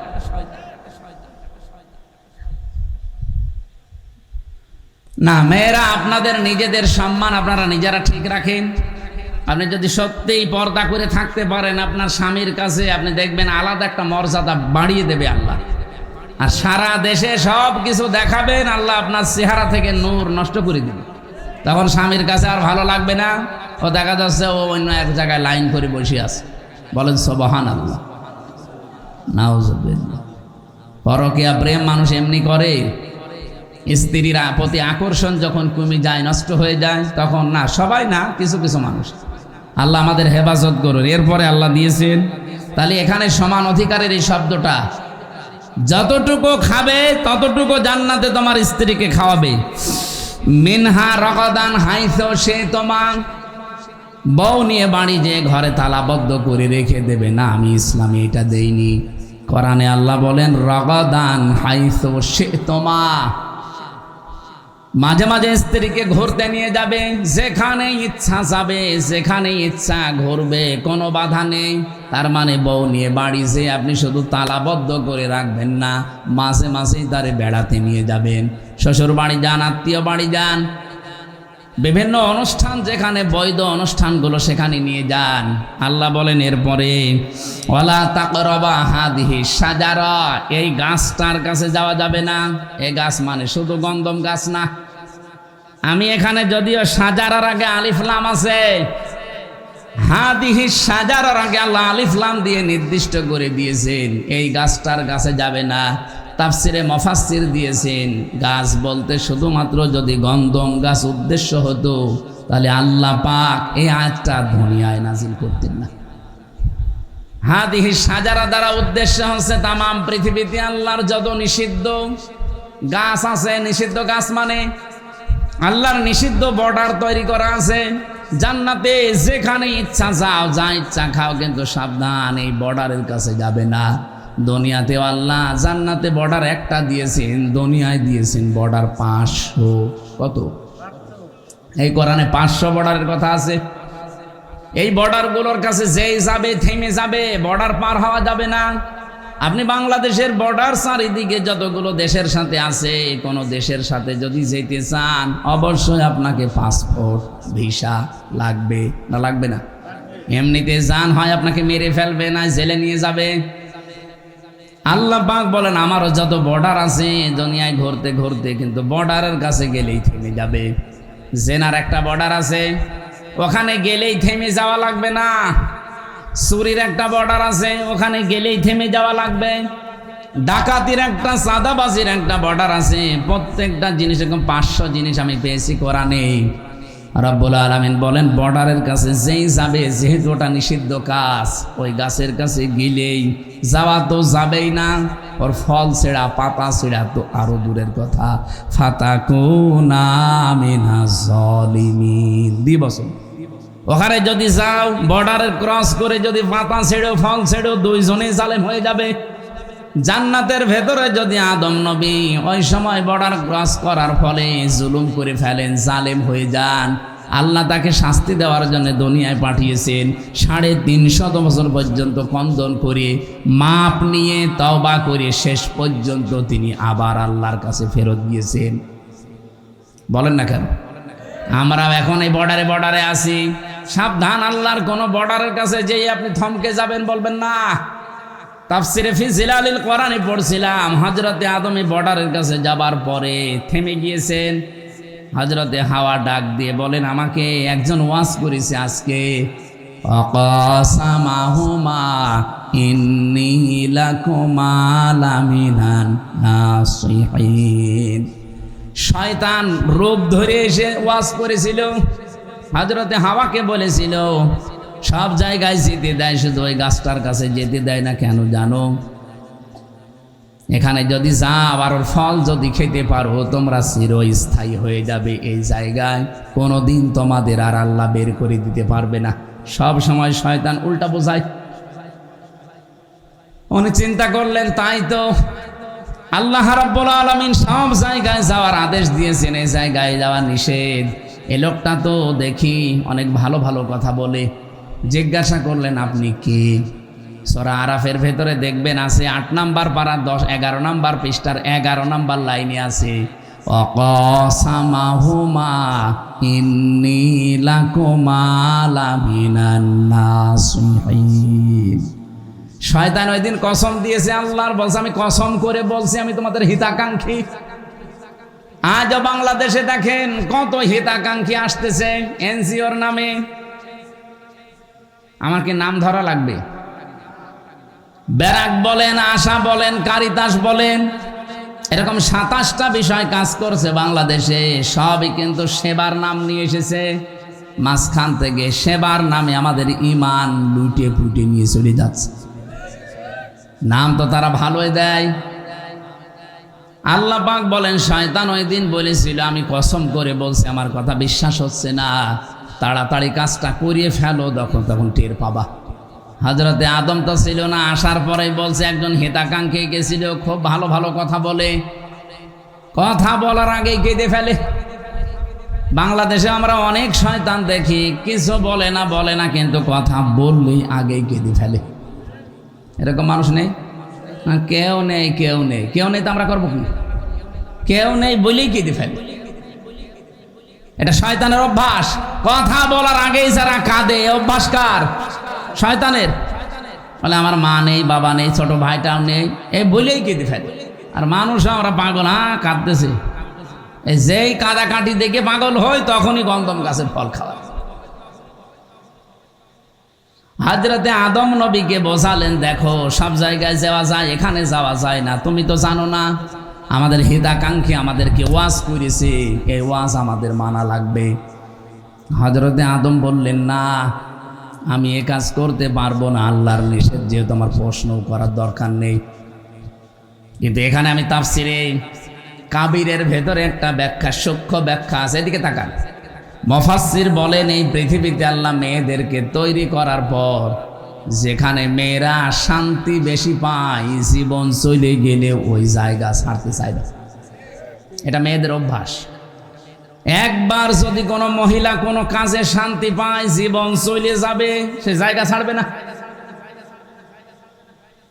না, মেয়েরা আপনাদের নিজেদের সম্মান আপনারা নিজেরা ঠিক রাখেন। আপনি যদি সত্যিই পর্দা করে থাকতে পারেন আপনার স্বামীর কাছে, আপনি দেখবেন আলাদা একটা মর্যাদা বাড়িয়ে দেবে আল্লাহ। আর সারা দেশে সব কিছু দেখাবেন, আল্লাহ আপনার চেহারা থেকে নূর নষ্ট করে দেবে। তখন স্বামীর কাছে আর ভালো লাগবে না, ও দেখা যাচ্ছে ও অন্য এক জায়গায় লাইন করে বসে আছে। বলেন সুবহানাল্লাহ, নাউজুবিল্লাহ। পরকীয়া প্রেম মানুষ এমনি করে, স্ত্রীর প্রতি আকর্ষণ যখন কমে যায়, নষ্ট হয়ে যায়, তখন না, সবাই না, কিছু কিছু মানুষ। আল্লাহ আমাদের হেফাজত করুন। এরপরে আল্লাহ দিয়েছেন, তাহলে এখানে সমান অধিকারের এই শব্দটা, যতটুকু খাবে ততটুকু জান্নাতে তোমার স্ত্রীকে খাওয়াবে। মিনহা রগদান হাইসো, সে তোমার বউ নিয়ে বাড়ি যে ঘরে তালাবদ্ধ করে রেখে দেবে না, আমি ইসলামে এটা দেইনি। কোরআনে আল্লাহ বলেন রগদান হাইসো সে তোমা, মাঝে মাঝে স্ত্রীকে ঘুরতে নিয়ে যাবে, যেখানে ইচ্ছা যাবে, যেখানে ইচ্ছা ঘুরবে, কোনো বাধা নেই। তার মানে বউ নিয়ে বাড়ি যে আপনি শুধু তালাবদ্ধ করে রাখবেন না, মাঝে মাঝেই তারে বেড়াতে নিয়ে যাবেন। শ্বশুর বাড়ি যান, আত্মীয় বাড়ি যান, বিভিন্ন অনুষ্ঠান যেখানে বৈধ অনুষ্ঠানগুলো সেখানে নিয়ে যান। আল্লাহ বলেন এরপরে ওয়ালা তাকরাবা হাদিহি শাজারা, এই গাছটার কাছে যাওয়া যাবে না। এই গাছ মানে শুধু গন্ধম গাছ না। আমি এখানে যদিও শাজারার আগে আলিফ লাম আছে, হাদিহি শাজারার আগে আল্লাহ আলিফ লাম দিয়ে নির্দিষ্ট করে দিয়েছেন এই গাছটার কাছে যাবে না। তাফসিরে মুফাসসির দিয়েছেন, গাছ বলতে শুধুমাত্র যদি গন্ধম গাছ উদ্দেশ্য হতো তাহলে আল্লাহ পাক এই আয়াতটা দুনিয়ায় নাজিল করতেন না। হাদিহি শাজারা দ্বারা উদ্দেশ্য হচ্ছে তামাম পৃথিবীতে আল্লাহর যত নিষিদ্ধ গাছ আছে, নিষিদ্ধ গাছ মানে আল্লাহর নিষিদ্ধ বর্ডার তৈরি করা আছে। জান্নাতে যেখানে ইচ্ছা যাও, যা ইচ্ছা খাও, কিন্তু সাবধান, এই বর্ডারের কাছে যাবে না। দুনিয়াতেও আল্লাহ জান্নাতে বর্ডার একটা দিয়েছেন, দুনিয়ায় দিয়েছেন বর্ডার 500। কত? এই কোরআনে 500 বর্ডারের কথা আছে। এই বর্ডারগুলোর কাছে যেই যাবে থেমে যাবে, বর্ডার পার হওয়া যাবে না। আপনি বাংলাদেশের বর্ডার চারিদিকে যতগুলো দেশের সাথে আছে, কোনো দেশের সাথে যদি যেতে চান অবশ্যই আপনাকে পাসপোর্ট ভিসা লাগবে না? লাগবে না? এমনিতে যান, হয় আপনাকে মেরে ফেলবে, না জেলে নিয়ে যাবে। আল্লাহ পাক বলেন আমারও যত বর্ডার আছে দুনিয়ায় ঘুরতে ঘুরতে কিন্তু বর্ডারের কাছে গেলেই থেমে যাবে। জেনার একটা বর্ডার আছে, ওখানে গেলেই থেমে যাওয়া লাগবে না। চুরির একটা বর্ডার আছে, ওখানে গেলেই থেমে যাওয়া লাগবে। ডাকাতির একটা, চাঁদাবাজির একটা বর্ডার আছে। প্রত্যেকটা জিনিস এরকম 500 জিনিস আমি পেয়েছি কোরআনে। রব্বুল আলামিন বলেন বর্ডারের কাছে যেই যাবে, যেহেতু ওটা নিষিদ্ধ কাজ, ওই গাছের কাছে গেলেই যাওয়া তো যাবেই না, ওর ফল ছেঁড়া পাতা ছেঁড়া তো আরো দূরের কথা। ফাতাকুনা মিনাজ জালিমিন দিবস। ওখানে যদি যাও, বর্ডারের ক্রস করে যদি পাতা ছেড়েও ফল ছেড়েও, দুইজনেই জালেম হয়ে যাবে। জান্নাতের ভেতরে যদি আদম নবী ওই সময় বর্ডার ক্রস করার ফলে জুলুম করে ফেলেন, জালেম হয়ে যান, আল্লাহ তাকে শাস্তি দেওয়ার জন্য দুনিয়ায় পাঠিয়েছেন। 350 বছর পর্যন্ত কন্দন করে মাপ নিয়ে তওবা করে শেষ পর্যন্ত তিনি আবার আল্লাহর কাছে ফেরত গিয়েছেন। বলেন না কেন? আমরাও এখন এই বর্ডারে আছি। সাবধান, আল্লাহর কোন বর্ডারের কাছে যেই আপনি থমকে যাবেন বলবেন না। তাফসিরে ফি জিলালিল কোরআনে পড়ছিলাম, হযরতে আদম বর্ডারের কাছে যাবার পরে থেমে গিয়েছেন। হযরতে হাওয়া ডাক দিয়ে বলেন আমাকে একজন ওয়াজ করেছে আজকে, অকাসামাহুমা ইন্নী লাকুমা লামিনান নাসিহিন। শয়তান রূপ ধরে এসে ওয়াজ করেছিল, হযরতে হাওয়াকে বলেছিল সব জায়গায় যেতে দেয়, শুধু ওই গাছটার কাছে যেতে দেয় না কেন জানো? এখানে যদি যাও আর ওর ফল যদি খেতে পারো, তোমরা চিরস্থায়ী হয়ে যাবে এই জায়গায়, কোনোদিন তোমাদের আর আল্লাহ বের করে দিতে পারবে না। সব সময় শয়তান উল্টা বোঝায়। উনি চিন্তা করলেন তাই তো আল্লাহ রাব্বুল আলামিন সব জায়গায় যাওয়ার আদেশ দিয়েছেন, এই জায়গায় যাওয়া নিষেধ। এই লোকটা তো দেখি অনেক ভালো ভালো কথা বলে। জিজ্ঞাসা করলেন আপনি কে? সূরা আরাফের ভেতরে দেখবেন আছে 8 নাম্বার পারা 11 নাম্বার পৃষ্ঠার 11 নাম্বার লাইনে আছে, অকাসামাহুমা ইন্নী লাকুমা লামিনান নাসিহিন। শয়তান ওই দিন কসম দিয়েছে, আল্লাহর বলছে আমি কসম করে বলছি আমি তোমাদের হিতাকাঙ্ক্ষী। আজও বাংলাদেশে দেখেন কত হিতাকাঙ্ক্ষী আসতেছে এনজিওর নামে। আমার কি নাম ধরা লাগবে? ব্যারাক বলেন, আশা বলেন, কারিতাস বলেন, এরকম 27টা বিষয় কাজ করছে বাংলাদেশে। সবই কিন্তু সেবার নাম নিয়ে এসেছে। মাঝখান থেকে সেবার নামে আমাদের ঈমান লুটে পুটে নিয়ে চলে যাচ্ছে। নাম তো তারা ভালোই দেয়। আল্লাহ পাক বলেন শয়তান ওই দিন বলেছিল আমি কসম করে বলছি, আমার কথা বিশ্বাস হচ্ছে না, তাড়াতাড়ি কাজটা করিয়ে ফেলো, তখন টের পাবা। হযরতে আদম তো ছিল না, আসার পরেই বলছে একজন হিতাকাঙ্ক্ষী গেছিল, খুব ভালো ভালো কথা বলে, কথা বলার আগেই কেঁদে ফেলে। বাংলাদেশে আমরা অনেক শয়তান দেখি, কিছু বলে না কিন্তু কথা বললেই আগেই কেঁদে ফেলে। এরকম মানুষ নেই? কেউ নেই তো আমরা করবো কি? কেউ নেই বলেই কেঁদে ফেলে। এটা শয়তানের অভ্যাস। কথা বলার আগেই যারা কাঁদে, অভ্যাস কার? শয়তানের। বলে আমার মা নেই, বাবা নেই, ছোট ভাইটাও নেই, এই বলেই কেঁদে ফেলে। আর মানুষ আমরা পাগল, কাঁদতেছে। এই যেই কাঁদাকাটি দেখে পাগল হয়, তখনই গন্ধম গাছের ফল খাওয়া। হযরতে আদম নবীকে বোঝালেন দেখো সব জায়গায় যাওয়া যায়, এখানে যাওয়া যায় না। তুমি তো জানো না আমাদের হিতাকাঙ্ক্ষী আমাদেরকে ওয়াজ করেছে, এই ওয়াজ আমাদের মানা লাগবে। হযরতে আদম বললেন না, আমি এ কাজ করতে পারবো না, আল্লাহর নিষেধ, যেহেতু আমার প্রশ্ন করার দরকার নেই। কিন্তু এখানে আমি তাফসিরে কাবিরের ভেতরে একটা ব্যাখ্যা, সূক্ষ্ম ব্যাখ্যা আছে, এদিকে তাকান। মুফাসসির বলেন এই পৃথিবীতে আল্লাহ মেয়েদেরকে তৈরি করার পর যেখানে মেয়েরা শান্তি বেশি পায়, জীবন চলে গেলে ওই জায়গা ছাড়তে চায় না। এটা মেয়েদের অভ্যাস। একবার যদি কোনো মহিলা কোনো কাজে শান্তি পায়, জীবন চলে যাবে, সে জায়গা ছাড়বে না।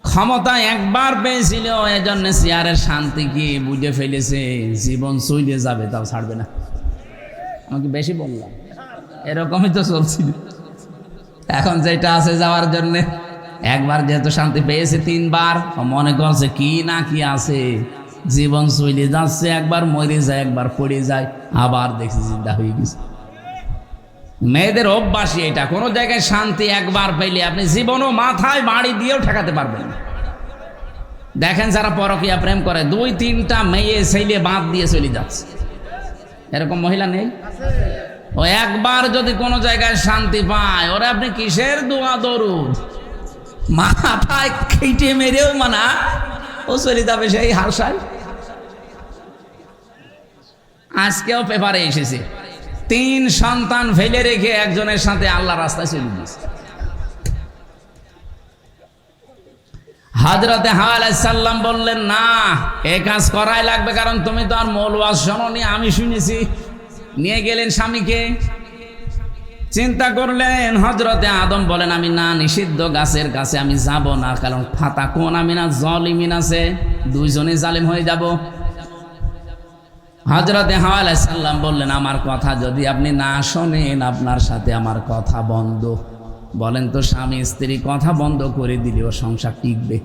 ক্ষমতা একবার পেয়েছিল, এজন্য চেয়ারের শান্তি কি বুঝে ফেলেছে, জীবন চলে যাবে তাও ছাড়বে না। আমাকে বেশি বললাম? এরকমই তো চলছিল। এখন যেটা আছে যাওয়ার জন্যে একবার যেহেতু শান্তি পেয়েছে 3 বার, মনে করছে কি না কি আছে, জীবন চলে যাচ্ছে, একবার মরে যায়, একবার পড়ে যায়, আবার দেখছি চিন্তা হয়ে গেছে। মেয়েদের অভ্যাসই এটা, কোনো জায়গায় শান্তি একবার পেলে আপনি জীবনও মাথায় বাড়ি দিয়েও ঠেকাতে পারবেন না। দেখেন যারা পরকীয়া প্রেম করে 2-3টা মেয়ে ছেলে বাদ দিয়ে চলে যাচ্ছে, এরকম মহিলা নেই? ও একবার যদি কোনো জায়গায় শান্তি পায়, ওরা আপনি কিসের দোয়া দরুদ, মাথায় কেটে মেরেও মানা, ও চলে যাবে সেই হাসায়। আজকেও পেপারে এসেছে 3 সন্তান ফেলে রেখে একজনের সাথে আল্লাহ রাস্তায় চলে গেছে। হযরতে হাওয়া আলাইহিস সালাম বললেন, না এ কাজ করাই লাগবে, কারণ তুমি তো আর মূল ওয়াজ শোনোনি, আমি শুনেছি। নিয়ে গেলেন স্বামীকে, চিন্তা করলেন। হযরতে আদম বলেন, আমি না নিষিদ্ধ গাছের কাছে আমি যাব না, কারণ ফাতা কোন আমি না জালিমিন আছে, দুইজনে জালিম হয়ে যাব। হযরতে হাওয়া আলাইহিস সালাম বললেন, আমার কথা যদি আপনি না শোনেন, আপনার সাথে আমার কথা বন্ধ। বলেন তো, স্বামী স্ত্রী কথা বন্ধ করে দিলেও সংসার টিকবে?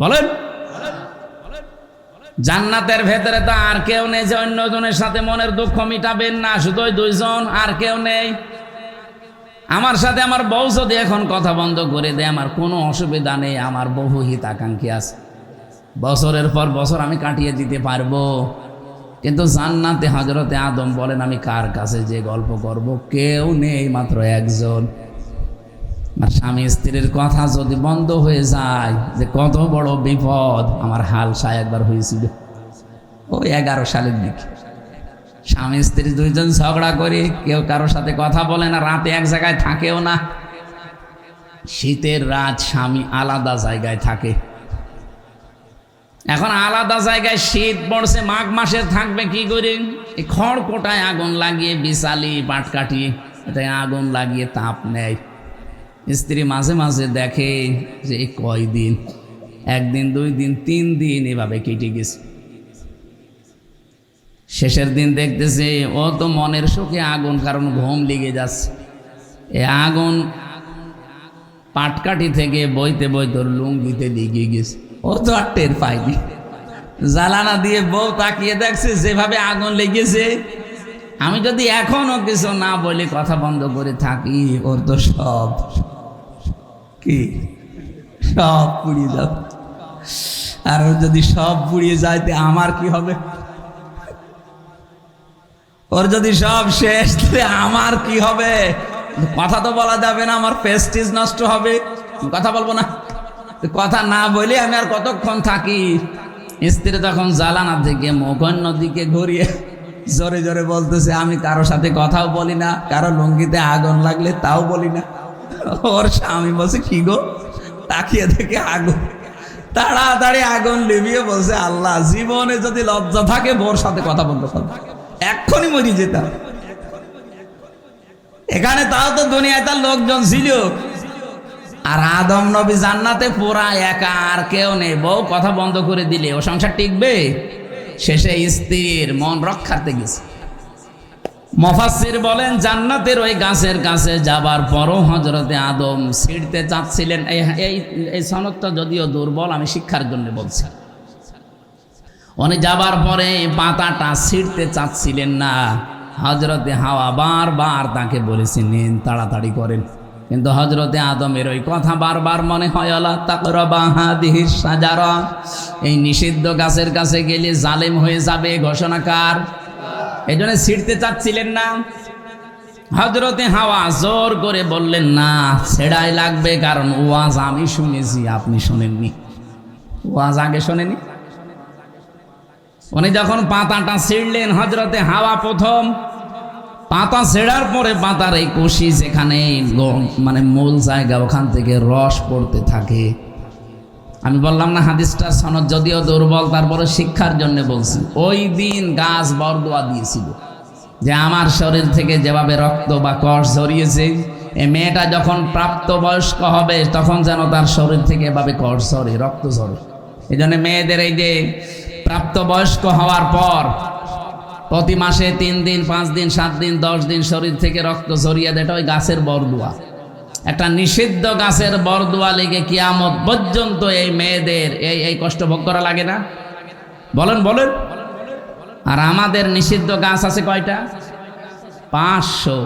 বলেন। জান্নাতের ভেতরে তো আর কেউ নেই যে অন্যজনের সাথে মনের দুঃখ মিটাবেন না, শুধু ওই 2 জন, আর কেউ নেই। আমার সাথে আমার বউ যদি এখন কথা বন্ধ করে দেয়, আমার কোনো অসুবিধা নেই, আমার বহু হিতাকাঙ্ক্ষী আছে, বছরের পর বছর আমি কাটিয়ে দিতে পারবো। কিন্তু জান্নাতে হযরতে আদম বলেন, আমি কার কাছে যে গল্প করব, কেউ নেই, মাত্র একজন। আর স্বামী স্ত্রীর কথা যদি বন্ধ হয়ে যায়, যে কত বড় বিপদ। আমার হালসায় একবার হয়েছিল ওই 11 সালের দিকে, স্বামী স্ত্রী 2 জন ঝগড়া করে, কেউ কারোর সাথে কথা বলে না, রাতে এক জায়গায় থাকেও না। শীতের রাত, স্বামী আলাদা জায়গায় থাকে। এখন আলাদা জায়গায় শীত পড়ছে, মাঘ মাসে থাকবে কি করে? এই খড়কোটায় আগুন লাগিয়ে, বিছালি পাটকাঠি, এটাই আগুন লাগিয়ে তাপ নেয়। স্ত্রী মাঝে মাঝে দেখে যে এই কয়দিন, 1 দিন 2 দিন 3 দিন এভাবে কেটে গেছে। শেষের দিন দেখতেছে ও তো মনের সুখে আগুন, কারণ ঘুম লেগে যাচ্ছে। এই আগুন পাটকাঠি থেকে বইতে বইতে ওর লুঙ্গিতে লেগে গেছে, ও তো আর টের পায়নি। জ্বালানা দিয়ে বউ তাকিয়ে দেখছে যেভাবে আগুন লেগেছে, আমি যদি এখনো কিছু না বলে কথা বন্ধ করে থাকি, ওর তো সব পুড়িয়ে যাবে। আর ওর যদি সব পুড়িয়ে যায়, আমার কি হবে? ওর যদি সব শেষ, আমার কি হবে? কথা তো বলা যাবে না, আমার প্রেস্টিজ নষ্ট হবে, কথা বলবো না। কথা না বলে আমি আর কতক্ষণ থাকি? স্ত্রী তখন জালানা থেকে মুখ অন্যদিকে ঘুরিয়ে জোরে জোরে বলতেছে, আমি কারোর সাথে কথাও বলি না, কারো লুঙ্গিতে আগুন লাগলে তাও বলি না। ওর স্বামী বলছে, কি গো? তাকিয়ে দেখে আগুন, তাড়াতাড়ি আগুন লিভিয়ে বলছে, আল্লাহ, জীবনে যদি লজ্জা থাকে বোর সাথে কথা বলতে পারবো, এক্ষুনি মরি যেতাম। এখানে তাও তো দুনিয়ায় তার লোকজন ছিল, আর আদম নবী জান্নাতে পুরা একা, আর কেউ নেই। বউ কথা বন্ধ করে দিলে ও সংসার টিকবে? শেষে স্ত্রীর মন রক্ষার্থে গেছে। মুফাসসির বলেন, জান্নাতের ওই গাছের কাছে যাবার পরও হযরতে আদম ছিঁড়তে চাচ্ছিলেন। এই সনদটা যদিও দুর্বল, আমি শিক্ষার জন্য বলছি। উনি যাবার পরে পাতাটা ছিঁড়তে চাচ্ছিলেন না। হযরতে হাওয়া বারবার তাকে বলেছেন, নিন তাড়াতাড়ি করেন। কিন্তু হযরতে আদমের ওই কথা বারবার মনে হয়, আলা তাকরাবা হাদিহিস শাজারা, এই নিষিদ্ধ গাছের কাছে গেলে জালেম হয়ে যাবে, ঘোষণাকার। এই জন্য ছিঁড়তে চাচ্ছিলেন না। হযরতে হাওয়া জোর করে বললেন, না, ছেড়াই লাগবে, কারণ ওয়াজ আমি শুনেছি, আপনি শোনেননি। ওয়াজ আগে শোনেনি। উনি যখন পাতাটা ছিঁড়লেন, হযরতে হাওয়া প্রথম পাতা ছেড়ার পরে পাতার এই কষি যেখানে মানে মূল জায়গা, ওখান থেকে রস পড়তে থাকে। আমি বললাম না হাদিসটার সনদ যদিও দুর্বল, তারপরে শিক্ষার জন্য বলছি। ওই দিন গাছ বরদোয়া দিয়েছিল যে আমার শরীর থেকে যেভাবে রক্ত বা কষ ঝরিয়েছে, এই মেয়েটা যখন প্রাপ্তবয়স্ক হবে তখন যেন তার শরীর থেকে এভাবে কষ ঝরে, রক্ত ঝরে। এই জন্য মেয়েদের এই যে প্রাপ্তবয়স্ক হওয়ার পর প্রতি মাসে 3 দিন 5 দিন 7 দিন 10 দিন শরীর থেকে রক্ত ঝরিয়ে দেয়, ওই গাছের বরদোয়া। একটা নিষিদ্ধ গাছের বরদোয়া লেগে কিয়ামত পর্যন্ত এই মেয়েদের এই কষ্ট ভোগ করা লাগে না? বলেন বলেন। আর আমাদের নিষিদ্ধ গাছ আছে কয়টা? 500।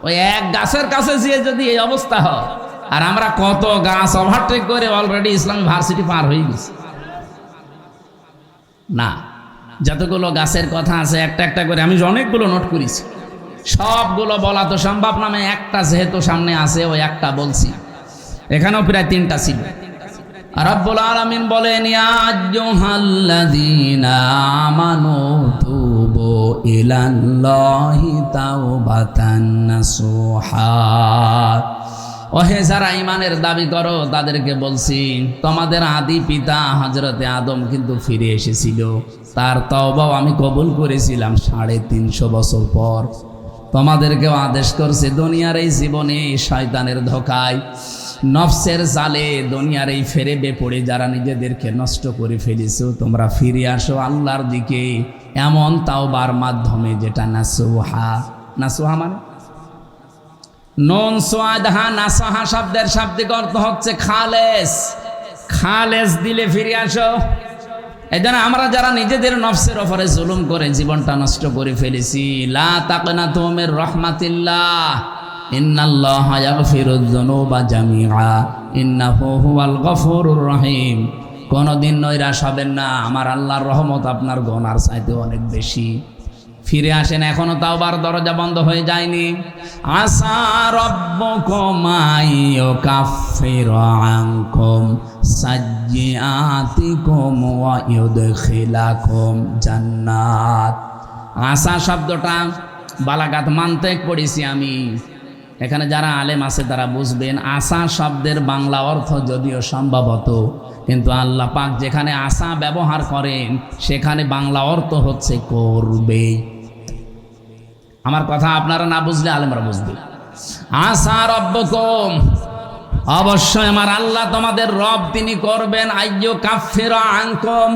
ওই এক গাছের কাছে যেয়ে যদি এই অবস্থা হয়, আর আমরা কত গাছ ওভারটেক করে অলরেডি ইসলামী ভার্সিটি পার হয়ে গেছি। না, যতগুলো গাছের কথা আছে একটা একটা করে আমি অনেকগুলো নোট করেছি, সবগুলো বলা তো সম্ভব নামে একটা যেহেতু সামনে আছে ওই একটা বলছি, এখানেও প্রায় 3টা ছিল। রব্বুল আলামিন বলেন, ইয়া আইয়ুহাল্লাযীনা আমানু তুবু ইলাল্লাহি তাওবাতান নাসুহা। ওহে যারা ঈমানের দাবি করো তাদেরকে বলছি, তোমাদের আদি পিতা হযরতে আদম কিন্তু ফিরে এসেছিল, তার তওবাও আমি কবুল করেছিলাম 350 বছর পর। তোমাদেরকেও আদেশ করছে দুনিয়ার এই জীবনে শয়তানের ধোঁকায়, নফসের জালে, দুনিয়ার এই ফেরেবে পড়ে যারা নিজেদেরকে নষ্ট করে ফেলেছো, তোমরা ফিরে আসো আল্লাহর দিকে এমন তাওবার মাধ্যমে যেটা নাসুহা। নাসুহা মানে নুন সোয়াদহা, নাসহা শব্দের শাব্দিক অর্থ হচ্ছে খালেস। খালেস দিলে ফিরে আসো। এই জন্য আমরা যারা নিজেদের নফসের ওপরে জুলুম করে জীবনটা নষ্ট করে ফেলেছি, লা তাকনাতু মির রাহমাতিল্লাহ, ইন্নাল্লাহা ইয়াগফিরুয যুনুবা জামিআ, ইন্নাহু হুয়াল গফুরুর রহিম। কোনদিন নৈরাশ হবেন না, আমার আল্লাহর রহমত আপনার গুনার চাইতে অনেক বেশি। ফিরে আসেন, এখনো তাওবার দরজা বন্ধ হয়ে যায়নি। আসা রাব্বুকুম আইয়ুকাফিরু আনকুম সাইয়্যাতিকুম ওয়া ইউদখিলাকুম জান্নাত। আসা শব্দটা বালাগাত মানতেক পড়েছি আমি, এখানে যারা আলেম আছে তারা বুঝবেন। আসা শব্দের বাংলা অর্থ যদিও সম্ভবত, কিন্তু আল্লাহ পাক যেখানে আসা ব্যবহার করেন সেখানে বাংলা অর্থ হচ্ছে করবে। আমার কথা আপনারা না বুঝলে আলেমরা বুঝবে। আসা রব্বুকুম, অবশ্যই আমার আল্লাহ তোমাদের রব, তিনি করবেন। আইয়ু কাফিরা আনকুম,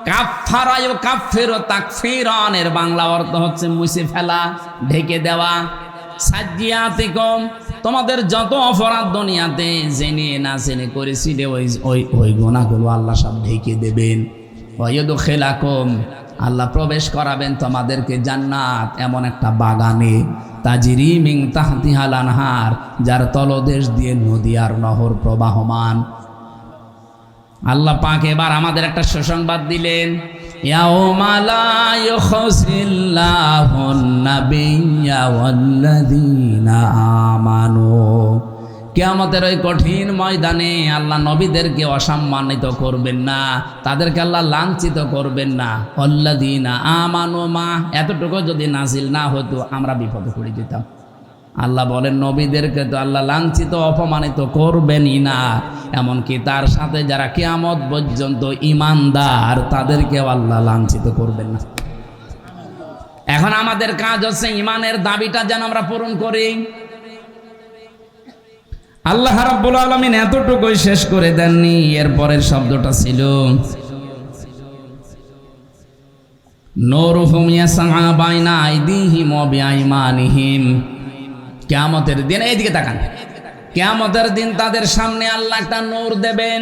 কাফারা ইউকাফিরু তাকফিরান এর বাংলা অর্থ হচ্ছে মুছে ফেলা, ঢেকে দেওয়া। সাজ্জিয়াতিকুম, তোমাদের যত অপরাধ দুনিয়াতে জেনে না জেনে করেছিলে ওই গুনাহগুলো আল্লাহ সব ঢেকে দেবেন। ওয়ায়ুদখিলাকুম, আল্লাহ প্রবেশ করাবেন তোমাদেরকে জান্নাত, এমন একটা বাগানে, তাজরি মিন তাহতিহাল আনহার, যার তলদেশ দিয়ে নদী আর নহর প্রবাহমান। আল্লাহ পাক এবার আমাদের একটা সুসংবাদ দিলেন, ইয়াউমা লা ইউখজিল্লাহুন নাবিয়্যা ওয়াল্লাযীনা আমানু। কিয়ামতের ওই কঠিন ময়দানে আল্লাহ নবীদেরকে অসম্মানিত করবেন না, তাদেরকে আল্লাহ লাঞ্ছিত করবেন না। ওয়াল্লাযীনা আমানু মা, এতটুকু যদি নাজিল না হতো আমরা বিপদে পড়ে যেতাম। আল্লাহ বলেন নবীদেরকে তো আল্লাহ লাঞ্ছিত অপমানিত করবেনই না, এমনকি তার সাথে যারা কিয়ামত পর্যন্ত ঈমানদার তাদেরকেও আল্লাহ লাঞ্ছিত করবেন না। এখন আমাদের কাজ হচ্ছে ঈমানের দাবিটা যেন আমরা পূরণ করি। আল্লাহ রাব্বুল আলামিন এতটুকুই শেষ করে দেননি, এর পরের শব্দটা ছিল নূরুহুম ইয়াসআ বাইনা আইদিহিম ওয়া বিআইমানিহিম। কিয়ামতের দিন, এইদিকে তাকান, কিয়ামতের দিন তাদের সামনে আল্লাহ একটা নূর দেবেন,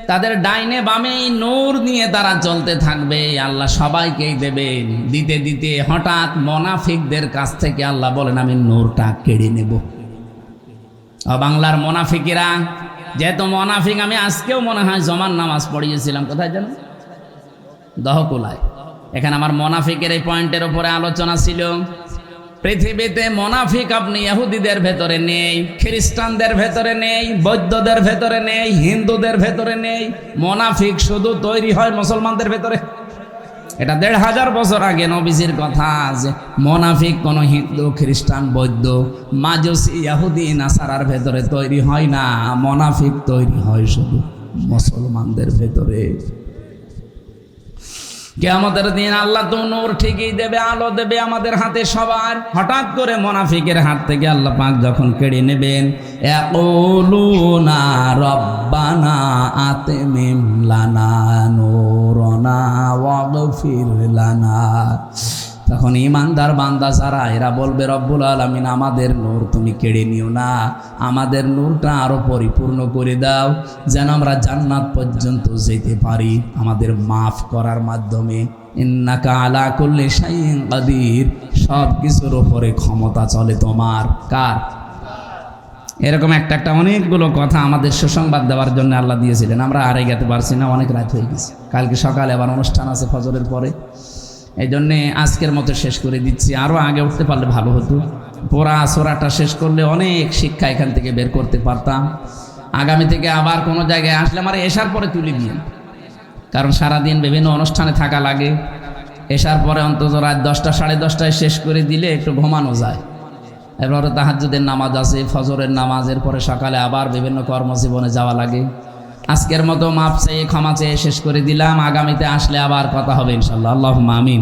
তাদের ডাইনে বামে এই নূর নিয়ে তারা চলতে থাকবে। আল্লাহ সবাইকেই দেবেন। দিতে দিতে হঠাৎ মুনাফিকদের কাছ থেকে আল্লাহ বলেন আমি নূরটা কেড়ে নেব। বাংলার মুনাফিকেরা, যেহেতু মুনাফিক, আমি আজকেও মনে হয় জমার নামাজ পড়িয়েছিলাম, কোথায় যেন দহকুলায়, এখানে আমার মুনাফিকের এই পয়েন্টের উপরে আলোচনা ছিল। পৃথিবীতে মুনাফিক আপনি ইহুদিদের ভেতরে নেই, খ্রিস্টানদের ভেতরে নেই, বৌদ্ধদের ভেতরে নেই, হিন্দুদের ভেতরে নেই। মুনাফিক শুধু তৈরি হয় মুসলমানদের ভেতরে। এটা ১৫০০ বছর আগে নবীজির কথা, যে মুনাফিক কোনো হিন্দু, খ্রিস্টান, বৌদ্ধ, মাজুসি, ইহুদি, নাসারার ভেতরে তৈরি হয় না। মুনাফিক তৈরি হয় শুধু মুসলমানদের ভেতরে। কিয়ামতের দিন আল্লাহ তো নূর ঠিকই দেবে, আলো দেবে আমাদের হাতে সবার। হঠাৎ করে মুনাফিকের হাত থেকে আল্লাহ পাক যখন কেড়ে নেবেন, ইয়াকুলুনা রব্বানা আতিমিম লানা নূরানা ওয়াগফির লানা। তখন ইমানদার বান্দা যারা এরা বলবে রব্বুল আলামিন আমাদের নূর তুমি কেড়ে নিও না, আমাদের নূরটা আরো পরিপূর্ণ করে দাও যেন আমরা জান্নাত পর্যন্ত যেতে পারি আমাদের মাফ করার মাধ্যমে। ইন্নাকা আলা কুল্লি শাইইন কাদির, সব কিছুর উপরে ক্ষমতা চলে তোমার। কার? এরকম একটা একটা অনেকগুলো কথা আমাদের সুসংবাদ দেওয়ার জন্য আল্লাহ দিয়েছিলেন। আমরা আরে যেতে পারছি না, অনেক রাত হয়ে গেছে। কালকে সকালে আবার অনুষ্ঠান আছে ফজরের পরে, এই জন্যে আজকের মতো শেষ করে দিচ্ছি। আরও আগে উঠতে পারলে ভালো হতো। পোড়া সোরাটা শেষ করলে অনেক শিক্ষা এখান থেকে বের করতে পারতাম। আগামী থেকে আবার কোনো জায়গায় আসলে আমার এশার পরে তুলে দিন, কারণ সারাদিন বিভিন্ন অনুষ্ঠানে থাকা লাগে। এশার পরে অন্তত রাত 10টা সাড়ে 10টায় শেষ করে দিলে একটু ঘুমানো যায়। এরপরে তাহাজ্জুদের নামাজ আছে, ফজরের নামাজের পরে সকালে আবার বিভিন্ন কর্মজীবনে যাওয়া লাগে। আজকের মতো মাপ চেয়ে ক্ষমা চেয়ে শেষ করে দিলাম। আগামীতে আসলে আবার কথা হবে ইনশাআল্লাহ। আল্লাহুম্মা আমিন।